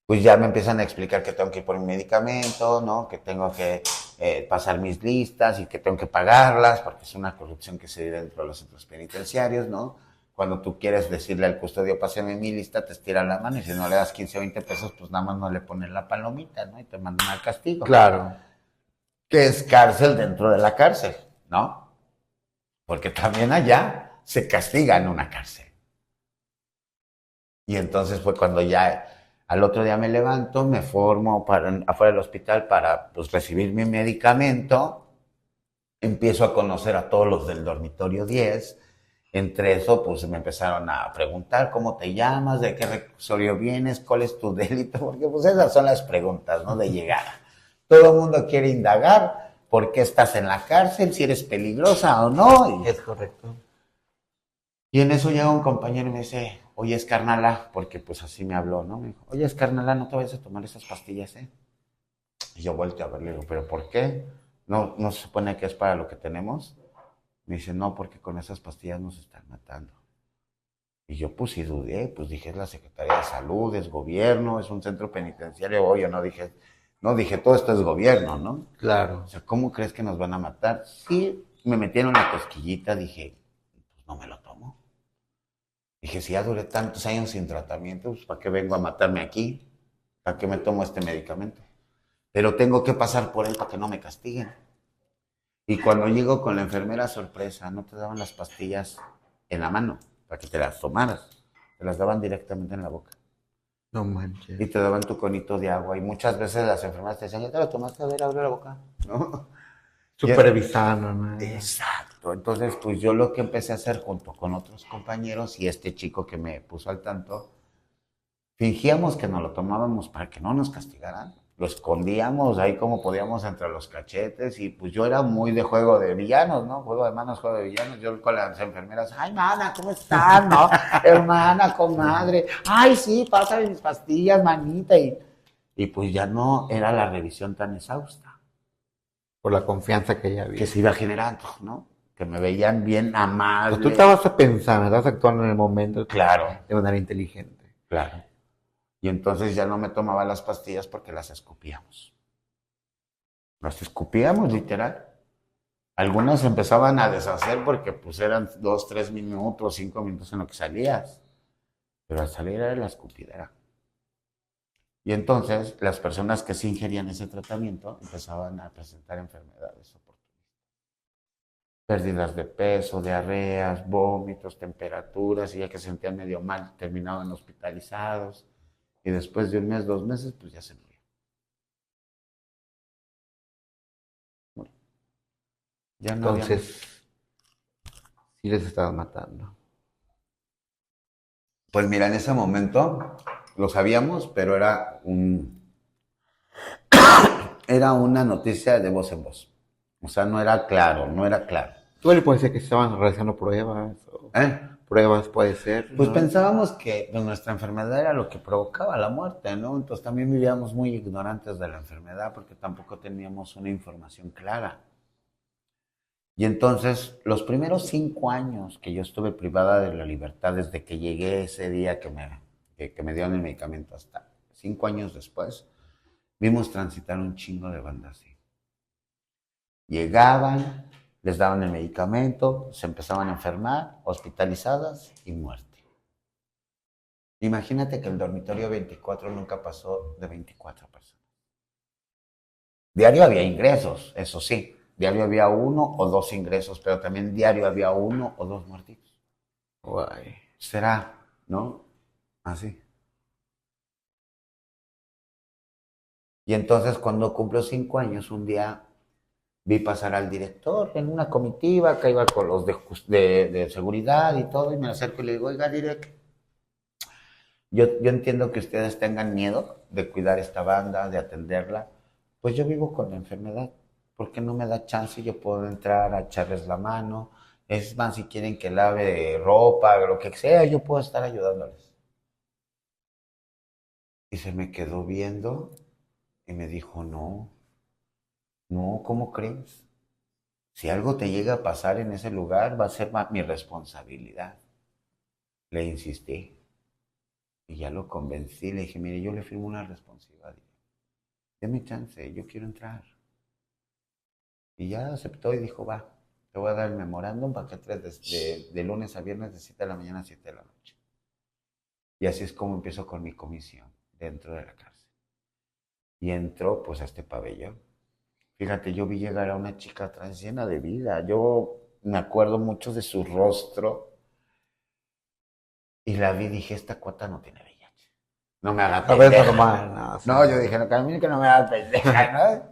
pues ya me empiezan a explicar que tengo que ir por mi medicamento, ¿no? Que tengo que pasar mis listas y que tengo que pagarlas, porque es una corrupción que se vive dentro de los centros penitenciarios, ¿no? Cuando tú quieres decirle al custodio, pásame mi lista, te estira la mano, y si no le das 15 o 20 pesos, pues nada más no le ponen la palomita, ¿no? Y te mandan al castigo. Claro. Que es cárcel dentro de la cárcel, ¿no? Porque también allá se castiga en una cárcel. Y entonces fue cuando ya al otro día me levanto, me formo afuera del hospital para pues, recibir mi medicamento, empiezo a conocer a todos los del dormitorio 10, entre eso pues me empezaron a preguntar cómo te llamas, de qué reclusorio vienes, cuál es tu delito, porque pues esas son las preguntas, ¿no? De llegada. Todo el mundo quiere indagar por qué estás en la cárcel, si eres peligrosa o no. Es correcto. Y en eso llega un compañero y me dice, oye, es carnala, porque pues así me habló, ¿no? Me dijo, oye, es carnala, no te vayas a tomar esas pastillas, ¿eh? Y yo volteo a verle, digo, ¿pero por qué? ¿No se supone que es para lo que tenemos? Me dice, no, porque con esas pastillas nos están matando. Y yo pues sí dudé, pues dije, es la Secretaría de Salud, es gobierno, es un centro penitenciario, oye, no dije, todo esto es gobierno, ¿no? Claro. O sea, ¿cómo crees que nos van a matar? Sí, me metieron la cosquillita, dije, pues no me lo tomo. Dije, si ya duré tantos años sin tratamiento, pues ¿para qué vengo a matarme aquí? ¿Para qué me tomo este medicamento? Pero tengo que pasar por él para que no me castiguen. Y cuando llego con la enfermera, sorpresa, no te daban las pastillas en la mano para que te las tomaras. Te las daban directamente en la boca. No manches. Y te daban tu conito de agua. Y muchas veces las enfermeras te decían, ¿ya te lo tomaste? A ver, abre la boca. ¿No? Supervisando, ¿no? Exacto. Entonces, pues yo lo que empecé a hacer junto con otros compañeros y este chico que me puso al tanto, fingíamos que nos lo tomábamos para que no nos castigaran. Lo escondíamos ahí como podíamos entre los cachetes y pues yo era muy de juego de villanos, ¿no? Juego de manos, juego de villanos. Yo con las enfermeras, ay, mana, ¿cómo estás? ¿No? Hermana, comadre. Ay, sí, pásame mis pastillas, manita. Y pues ya no era la revisión tan exhausta Por la confianza que ella había. que se iba generando, ¿no? Que me veían bien amable. Tú estabas pensando, estabas actuando en el momento. Claro. De manera inteligente. Claro. Y entonces ya no me tomaba las pastillas porque las escupíamos. Las escupíamos, literal. Algunas empezaban a deshacer porque pues eran 2, 3 minutos, 5 minutos en lo que salías. Pero al salir era la escupidera. Y entonces las personas que sí ingerían ese tratamiento empezaban a presentar enfermedades oportunistas. Pérdidas de peso, diarreas, vómitos, temperaturas, y ya que se sentían medio mal, terminaban hospitalizados. Y después de un mes, 2 meses, pues ya se murió. Bueno, ya no Entonces, sí les estaban matando. Pues mira, en ese momento lo sabíamos, pero era una noticia de voz en voz. O sea, no era claro, no era claro. Igual puede ser que estaban realizando pruebas. ¿Eh? Pruebas puede ser. Pues ¿no? pensábamos que nuestra enfermedad era lo que provocaba la muerte, ¿no? Entonces también vivíamos muy ignorantes de la enfermedad porque tampoco teníamos una información clara. Y entonces, los primeros 5 años que yo estuve privada de la libertad, desde que llegué ese día que me dieron el medicamento hasta 5 años después, vimos transitar un chingo de bandas así. Llegaban, les daban el medicamento, se empezaban a enfermar, hospitalizadas y muerte. Imagínate que el dormitorio 24 nunca pasó de 24 personas. Diario había ingresos, eso sí. Diario había 1 o 2 ingresos, pero también diario había 1 o 2 muertitos. Guay. Será, ¿no? Así. Y entonces cuando cumplió 5 años, un día vi pasar al director en una comitiva que iba con los de seguridad y todo, y me acerco y le digo, oiga, direct, yo entiendo que ustedes tengan miedo de cuidar esta banda, de atenderla, pues yo vivo con la enfermedad, ¿por qué no me da chance y yo puedo entrar a echarles la mano? Es más, si quieren que lave ropa, lo que sea, yo puedo estar ayudándoles. Y se me quedó viendo y me dijo, no, no, ¿cómo crees? Si algo te llega a pasar en ese lugar, va a ser mi responsabilidad. Le insistí y ya lo convencí. Le dije, mire, yo le firmo una responsabilidad. Deme chance, yo quiero entrar. Y ya aceptó y dijo, va, te voy a dar el memorándum para que entres de lunes a viernes de 7 de la mañana a 7 de la noche. Y así es como empiezo con mi comisión dentro de la cárcel. Y entró pues a este pabellón. Fíjate, yo vi llegar a una chica trans llena de vida. Yo me acuerdo mucho de su rostro. Y la vi y dije, esta cuata no tiene VIH. No me haga A ver, pendeja. normal. No, sí. No, yo dije, no, Camilo, que no me haga pendeja, ¿no?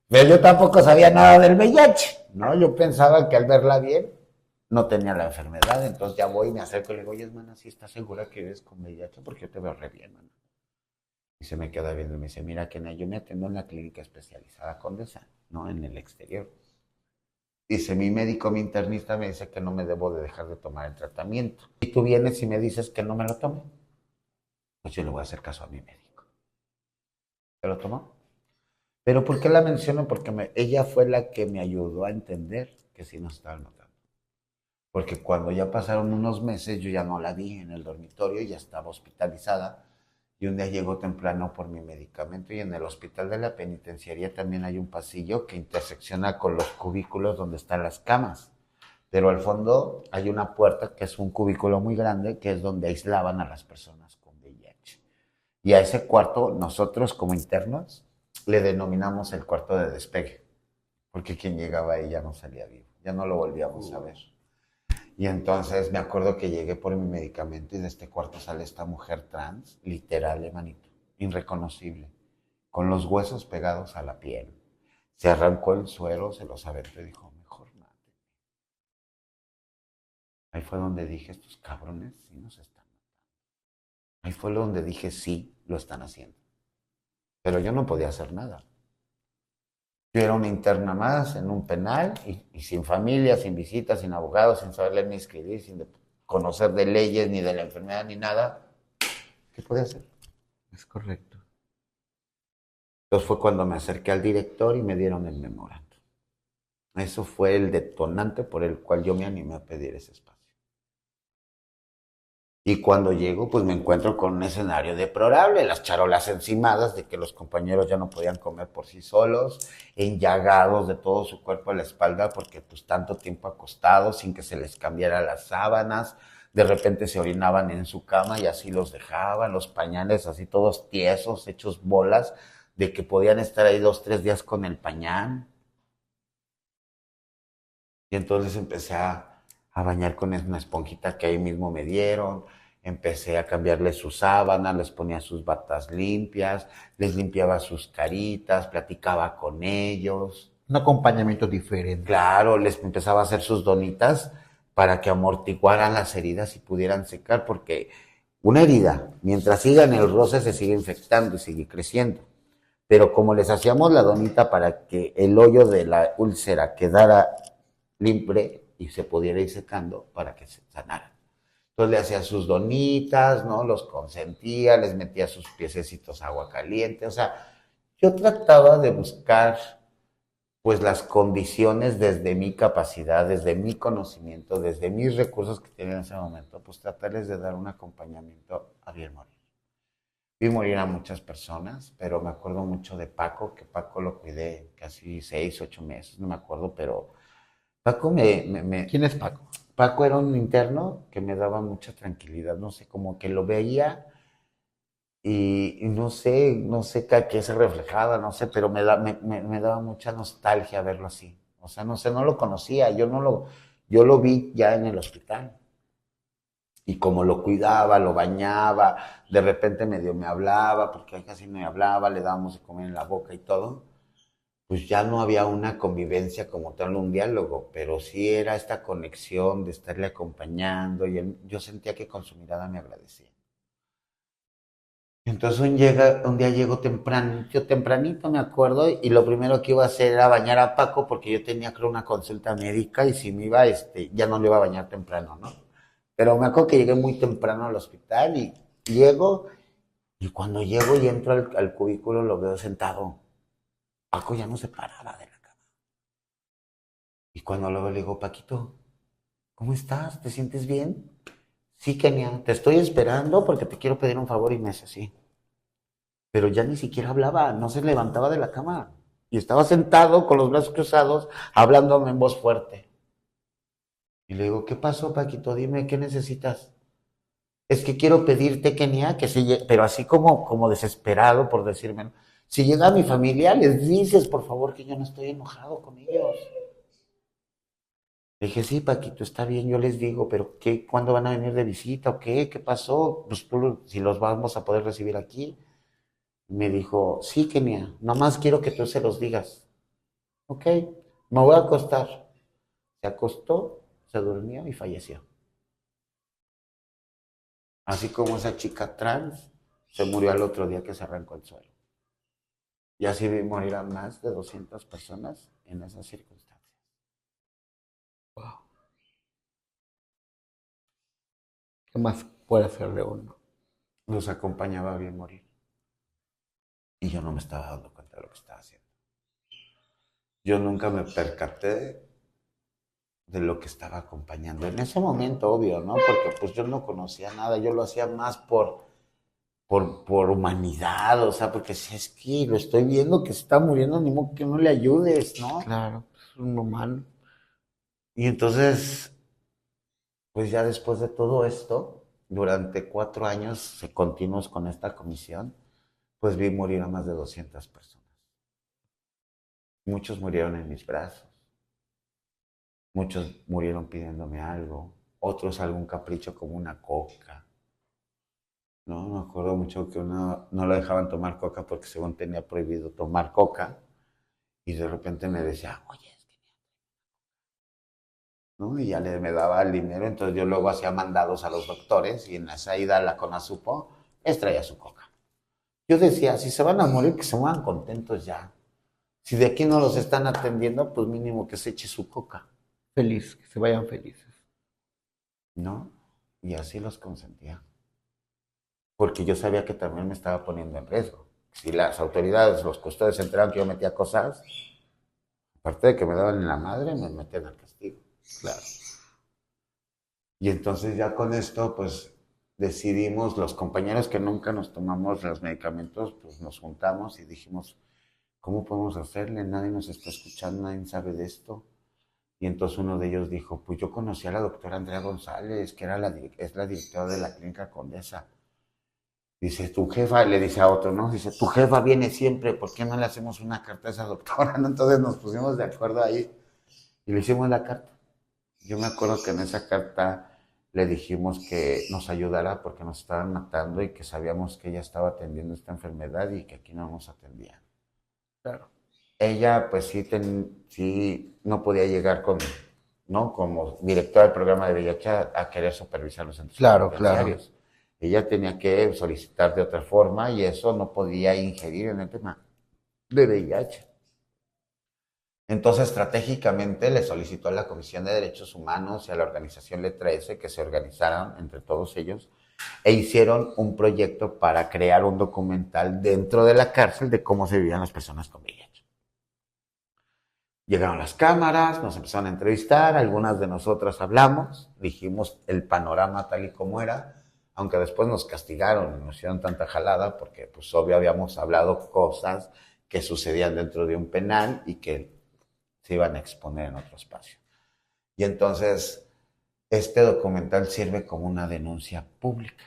Pero yo tampoco sabía nada del VIH, ¿no? Yo pensaba que al verla bien no tenía la enfermedad. Entonces ya voy y me acerco y le digo, oye, hermana, ¿sí estás segura que eres con VIH? Porque yo te veo re bien, hermana. Y se me queda viendo y me dice, mira, Kenia, yo me atendo en la clínica especializada Condesa, no en el exterior. Dice, mi médico, mi internista me dice que no me debo de dejar de tomar el tratamiento. Y tú vienes y me dices que no me lo tome. Pues yo le voy a hacer caso a mi médico. ¿Se lo tomó? ¿Pero por qué la menciono? Porque ella fue la que me ayudó a entender que sí nos estaba notando. Porque cuando ya pasaron unos meses, yo ya no la vi en el dormitorio, ya estaba hospitalizada. Y un día llegó temprano por mi medicamento y en el hospital de la penitenciaría también hay un pasillo que intersecciona con los cubículos donde están las camas. Pero al fondo hay una puerta que es un cubículo muy grande, que es donde aislaban a las personas con VIH. Y a ese cuarto, nosotros como internos, le denominamos el cuarto de despegue, porque quien llegaba ahí ya no salía vivo, ya no lo volvíamos a ver. Y entonces me acuerdo que llegué por mi medicamento y de este cuarto sale esta mujer trans, literal, hermanito, irreconocible, con los huesos pegados a la piel. Se arrancó el suero, se los aventó y dijo, mejor mate. Ahí fue donde dije, estos cabrones sí nos están matando. Ahí fue donde dije, sí, lo están haciendo. Pero yo no podía hacer nada. Yo era una interna más en un penal y sin familia, sin visitas, sin abogados, sin saber leer ni escribir, sin conocer de leyes, ni de la enfermedad, ni nada. ¿Qué podía hacer? Es correcto. Entonces fue cuando me acerqué al director y me dieron el memorando. Eso fue el detonante por el cual yo me animé a pedir ese espacio. Y cuando llego, pues me encuentro con un escenario deplorable, las charolas encimadas de que los compañeros ya no podían comer por sí solos, enllagados de todo su cuerpo a la espalda porque pues tanto tiempo acostados sin que se les cambiara las sábanas, de repente se orinaban en su cama y así los dejaban, los pañales así todos tiesos, hechos bolas, de que podían estar ahí 2, 3 días con el pañal. Y entonces empecé a bañar con una esponjita que ahí mismo me dieron. Empecé a cambiarles sus sábanas, les ponía sus batas limpias, les limpiaba sus caritas, platicaba con ellos. Un acompañamiento diferente. Claro, les empezaba a hacer sus donitas para que amortiguaran las heridas y pudieran secar, porque una herida, mientras siga en el roce, se sigue infectando y sigue creciendo. Pero como les hacíamos la donita para que el hoyo de la úlcera quedara libre y se pudiera ir secando para que se sanara. Entonces le hacía sus donitas, ¿no? Los consentía, les metía sus piececitos agua caliente. O sea, yo trataba de buscar, pues, las condiciones desde mi capacidad, desde mi conocimiento, desde mis recursos que tenía en ese momento, pues tratarles de dar un acompañamiento a bien morir. Vi morir a muchas personas, pero me acuerdo mucho de Paco, que Paco lo cuidé casi 6, 8 meses, no me acuerdo, pero Paco ¿Quién es Paco? Paco era un interno que me daba mucha tranquilidad, no sé, como que lo veía y no sé a qué se reflejaba, no sé, pero me daba mucha nostalgia verlo así. O sea, no sé, no lo conocía, yo lo vi ya en el hospital. Y como lo cuidaba, lo bañaba, de repente medio me hablaba, porque casi no me hablaba, le dábamos de comer en la boca y todo, pues ya no había una convivencia como tal, un diálogo, pero sí era esta conexión de estarle acompañando y yo sentía que con su mirada me agradecía. Entonces un día llego tempranito me acuerdo, y lo primero que iba a hacer era bañar a Paco porque yo tenía creo una consulta médica y si me iba, ya no lo iba a bañar temprano, ¿no? Pero me acuerdo que llegué muy temprano al hospital y llego, y cuando llego y entro al cubículo lo veo sentado. Paco ya no se paraba de la cama. Y cuando luego le digo, Paquito, ¿cómo estás? ¿Te sientes bien? Sí, Kenia, te estoy esperando porque te quiero pedir un favor. Y me dice, sí. Pero ya ni siquiera hablaba, no se levantaba de la cama. Y estaba sentado con los brazos cruzados, hablándome en voz fuerte. Y le digo, ¿qué pasó, Paquito? Dime, ¿qué necesitas? Es que quiero pedirte, Kenia, que si, pero así como desesperado por decirme, si llega mi familia, les dices, por favor, que yo no estoy enojado con ellos. Le dije, sí, Paquito, está bien, yo les digo, pero ¿qué? ¿Cuándo van a venir de visita o qué? ¿Qué pasó? Pues tú, si los vamos a poder recibir aquí. Me dijo, sí, Kenia, nomás quiero que tú se los digas. Ok, me voy a acostar. Se acostó, se durmió y falleció. Así como esa chica trans se murió al otro día que se arrancó el suelo. Y así vi morir a más de 200 personas en esas circunstancias. Wow. ¿Qué más puede hacerle uno? Los acompañaba a bien morir. Y yo no me estaba dando cuenta de lo que estaba haciendo. Yo nunca me percaté de lo que estaba acompañando. En ese momento, obvio, ¿no? Porque pues yo no conocía nada, yo lo hacía más por humanidad, o sea, porque si es que lo estoy viendo que se está muriendo, ni modo que no le ayudes, ¿no? Claro, es un humano. Y entonces, pues ya después de todo esto, durante 4 años continuos con esta comisión, pues vi morir a más de 200 personas. Muchos murieron en mis brazos, muchos murieron pidiéndome algo, otros algún capricho como una coca. No, me acuerdo mucho que uno no lo dejaban tomar coca porque según tenía prohibido tomar coca y de repente me decía, oye, es que... ¿no? Y ya me daba el dinero, entonces yo luego hacía mandados a los doctores y en la salida a la CONASUPO les traía su coca. Yo decía, si se van a morir, que se mueran contentos ya. Si de aquí no los están atendiendo, pues mínimo que se eche su coca. Feliz, que se vayan felices. ¿No? Y así los consentía. Porque yo sabía que también me estaba poniendo en riesgo. Si las autoridades, los custodios se enteraban que yo metía cosas, aparte de que me daban en la madre, me metían al castigo. Claro. Y entonces ya con esto, pues decidimos, los compañeros que nunca nos tomamos los medicamentos, pues nos juntamos y dijimos, ¿cómo podemos hacerle? Nadie nos está escuchando, nadie sabe de esto. Y entonces uno de ellos dijo, pues yo conocí a la doctora Andrea González, que es la directora de la Clínica Condesa. Dice, tu jefa, le dice a otro, ¿no? Dice, tu jefa viene siempre, ¿por qué no le hacemos una carta a esa doctora? ¿No? Entonces nos pusimos de acuerdo ahí y le hicimos la carta. Yo me acuerdo que en esa carta le dijimos que nos ayudara porque nos estaban matando y que sabíamos que ella estaba atendiendo esta enfermedad y que aquí no nos atendía. Claro. Ella, pues sí no podía llegar ¿no? Como directora del programa de VIH a querer supervisar los centros penitenciarios. Claro. Ella tenía que solicitar de otra forma y eso no podía ingerir en el tema de VIH. Entonces, estratégicamente le solicitó a la Comisión de Derechos Humanos y a la organización Letra S que se organizaran entre todos ellos e hicieron un proyecto para crear un documental dentro de la cárcel de cómo se vivían las personas con VIH. Llegaron las cámaras, nos empezaron a entrevistar, algunas de nosotras hablamos, dijimos el panorama tal y como era, aunque después nos castigaron y nos hicieron tanta jalada porque pues obvio habíamos hablado cosas que sucedían dentro de un penal y que se iban a exponer en otro espacio. Y entonces este documental sirve como una denuncia pública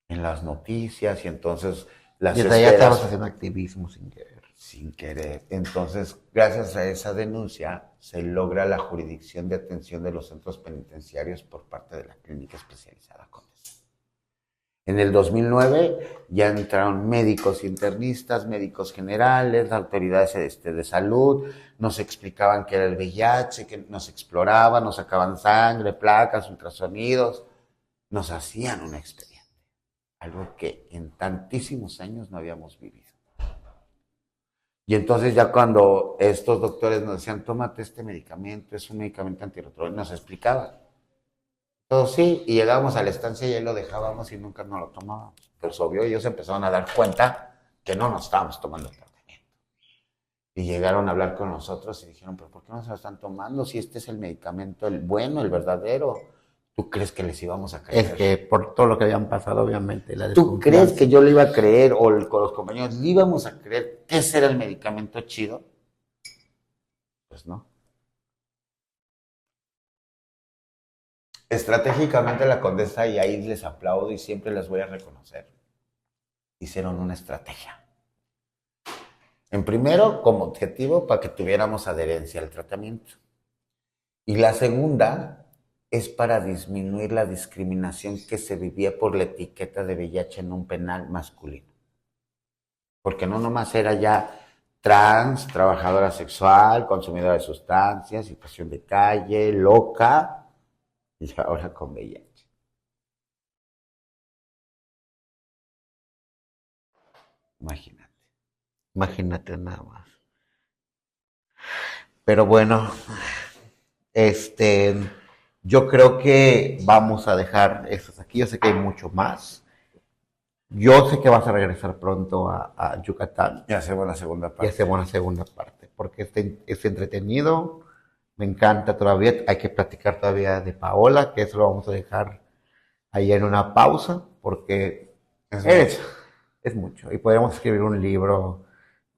en las noticias y entonces las esferas... ya estabas haciendo activismo sin querer. Sin querer. Entonces, gracias a esa denuncia, se logra la jurisdicción de atención de los centros penitenciarios por parte de la Clínica Especializada Condesa. En el 2009 ya entraron médicos internistas, médicos generales, autoridades de salud, nos explicaban qué era el VIH, que nos exploraban, nos sacaban sangre, placas, ultrasonidos, nos hacían un expediente, algo que en tantísimos años no habíamos vivido. Y entonces ya cuando estos doctores nos decían, tómate este medicamento, es un medicamento antirretroviral, nos explicaban. Todo sí, y llegábamos a la estancia y ahí lo dejábamos y nunca nos lo tomábamos. Pues obvio, ellos empezaron a dar cuenta que no nos estábamos tomando el tratamiento. Y llegaron a hablar con nosotros y dijeron, pero ¿por qué no se lo están tomando si este es el medicamento, el bueno, el verdadero? ¿Tú crees que les íbamos a creer? Es que por todo lo que habían pasado, obviamente. ¿Tú crees que yo le iba a creer o con los compañeros le íbamos a creer que ese era el medicamento chido? Pues no. Estratégicamente la Condesa, y ahí les aplaudo y siempre les voy a reconocer, hicieron una estrategia. En primero, como objetivo, para que tuviéramos adherencia al tratamiento. Y la segunda es para disminuir la discriminación que se vivía por la etiqueta de VIH en un penal masculino. Porque no nomás era ya trans, trabajadora sexual, consumidora de sustancias, situación de calle, loca, y ahora con VIH. Imagínate. Imagínate nada más. Pero bueno, yo creo que vamos a dejar eso aquí. Yo sé que hay mucho más. Yo sé que vas a regresar pronto a Yucatán. Y hacemos la segunda parte. Y hacemos una segunda parte, porque es entretenido, me encanta todavía. Hay que platicar todavía de Paola, que eso lo vamos a dejar ahí en una pausa, porque es mucho. Y podríamos escribir un libro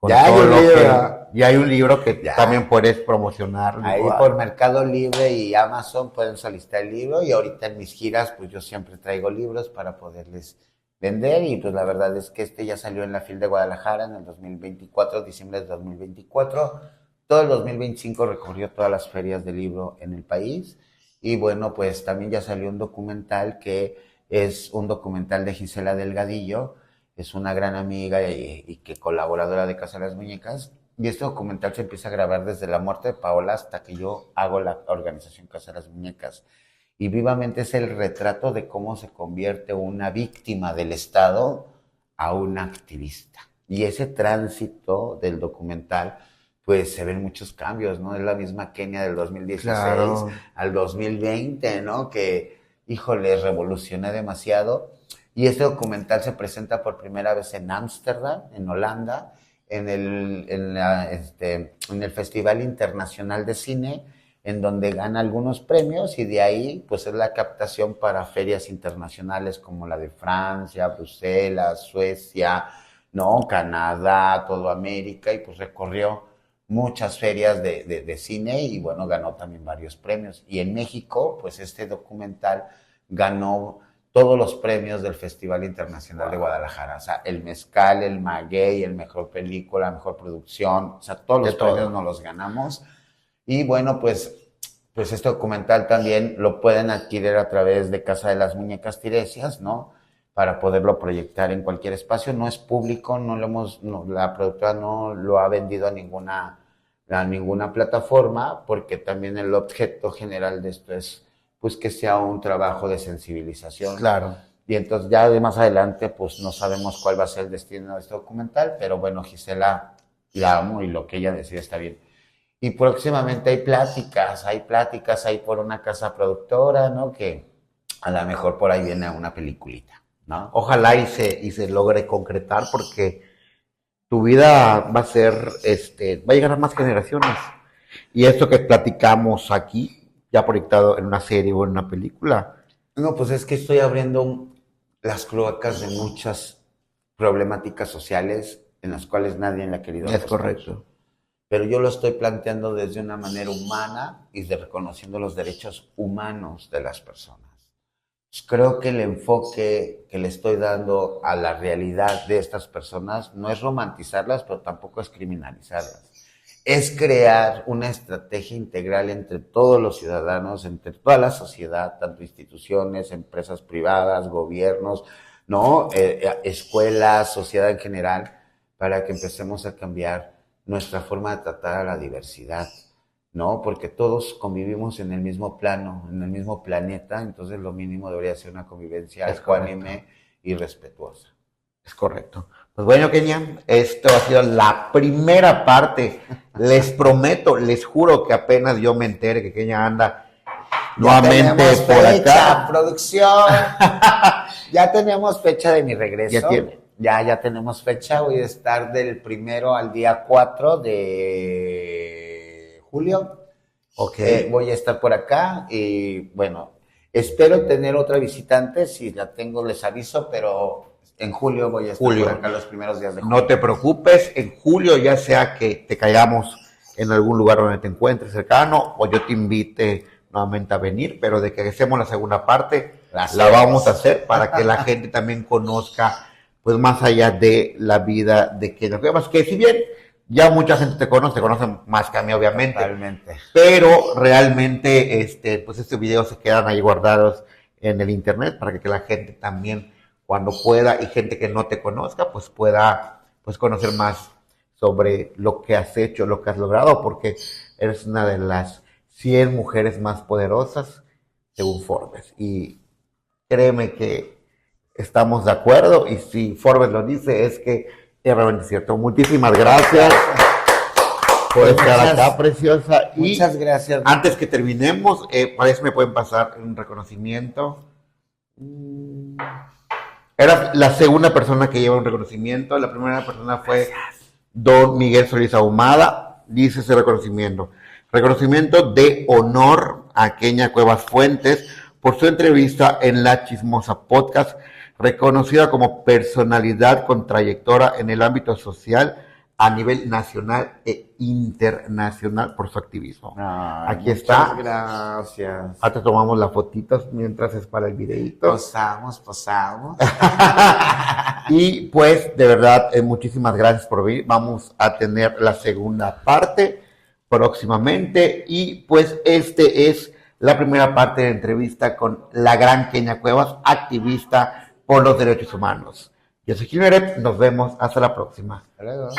con Ya hay todo un lo libro. y hay un libro que Ya. también puedes promocionar. Ahí igual. por Mercado Libre y Amazon pueden solicitar el libro, y ahorita en mis giras pues yo siempre traigo libros para poderles vender, y pues la verdad es que este ya salió en la FIL de Guadalajara en el 2024, diciembre de 2024. Todo el 2025 recorrió todas las ferias de libro en el país, y bueno, pues también ya salió un documental que es un documental de Gisela Delgadillo. Es una gran amiga y que colaboradora de Casa de las Muñecas. Y este documental se empieza a grabar desde la muerte de Paola hasta que yo hago la organización Casa de las Muñecas. Y vivamente es el retrato de cómo se convierte una víctima del Estado a una activista. Y ese tránsito del documental, pues se ven muchos cambios, ¿no? Es la misma Kenia del 2016 Claro. al 2020, ¿no? Que, híjole, revolucioné demasiado. Y este documental se presenta por primera vez en Ámsterdam, en Holanda, en el Festival Internacional de Cine, en donde gana algunos premios, y de ahí pues es la captación para ferias internacionales como la de Francia, Bruselas, Suecia, ¿no? Canadá, toda América, y pues recorrió muchas ferias de cine, y bueno, ganó también varios premios. Y en México, pues este documental ganó todos los premios del Festival Internacional de Guadalajara. O sea, el Mezcal, el Maguey, el Mejor Película, Mejor Producción, o sea, todos los premios nos los ganamos. Y bueno, pues este documental también lo pueden adquirir a través de Casa de las Muñecas Tiresias, ¿no? Para poderlo proyectar en cualquier espacio. No es público, la productora no lo ha vendido a ninguna plataforma, porque también el objeto general de esto es pues que sea un trabajo de sensibilización. Claro. Y entonces ya de más adelante pues no sabemos cuál va a ser el destino de este documental, pero bueno, Gisela la amo, y lo que ella decide está bien. Y próximamente hay pláticas ahí por una casa productora, ¿no? Que a lo mejor por ahí viene una peliculita, ¿no? Ojalá y se logre concretar, porque tu vida va a ser, va a llegar a más generaciones. Y esto que platicamos aquí, ya proyectado en una serie o en una película. No, pues es que estoy abriendo las cloacas de muchas problemáticas sociales en las cuales nadie le ha querido Es apostar. correcto. Pero yo lo estoy planteando desde una manera humana y reconociendo los derechos humanos de las personas. Pues creo que el enfoque que le estoy dando a la realidad de estas personas no es romantizarlas, pero tampoco es criminalizarlas. Es crear una estrategia integral entre todos los ciudadanos, entre toda la sociedad, tanto instituciones, empresas privadas, gobiernos, ¿no? Escuelas, sociedad en general, para que empecemos a cambiar nuestra forma de tratar a la diversidad, ¿no? Porque todos convivimos en el mismo plano, en el mismo planeta, entonces lo mínimo debería ser una convivencia ecuánime y respetuosa. Es correcto. Pues bueno, Kenia, esto ha sido la primera parte. Les prometo, les juro que apenas yo me entere que Kenia anda nuevamente por acá. Producción. Ya tenemos fecha de mi regreso. Ya tiene. Ya tenemos fecha. Voy a estar del 1 al día 4 de julio. Ok. Voy a estar por acá y bueno, espero tener otra visitante. Si la tengo les aviso, pero en julio voy a estar por acá los primeros días de julio. No te preocupes, en julio, ya sea que te caigamos en algún lugar donde te encuentres cercano o yo te invite nuevamente a venir, pero de que hacemos la segunda parte, la vamos a hacer para que la gente también conozca, pues más allá de la vida de Kenia Cuevas, que si bien ya mucha gente te conoce más que a mí obviamente, Totalmente. pero realmente pues estos videos se quedan ahí guardados en el internet para que la gente también cuando pueda, y gente que no te conozca, pues pueda pues conocer más sobre lo que has hecho, lo que has logrado, porque eres una de las 100 mujeres más poderosas según Forbes. Y créeme que estamos de acuerdo, y si Forbes lo dice, es que es realmente cierto. Muchísimas gracias por estar acá, preciosa. Muchas gracias. Antes que terminemos, parece que me pueden pasar un reconocimiento. Eras la segunda persona que lleva un reconocimiento. La primera persona fue don Miguel Solís Ahumada. Dice ese reconocimiento. Reconocimiento de honor a Kenia Cuevas Fuentes por su entrevista en La Chismosa Podcast, reconocida como personalidad con trayectoria en el ámbito social a nivel nacional e internacional por su activismo. Ay, Aquí está. Gracias. Ahora tomamos las fotitos mientras es para el videíto. Posamos. Y pues, de verdad, muchísimas gracias por venir. Vamos a tener la segunda parte próximamente. Y pues, este es la primera parte de la entrevista con la gran Kenia Cuevas, activista por los derechos humanos. Yo soy Gilbert, nos vemos hasta la próxima. Hasta luego.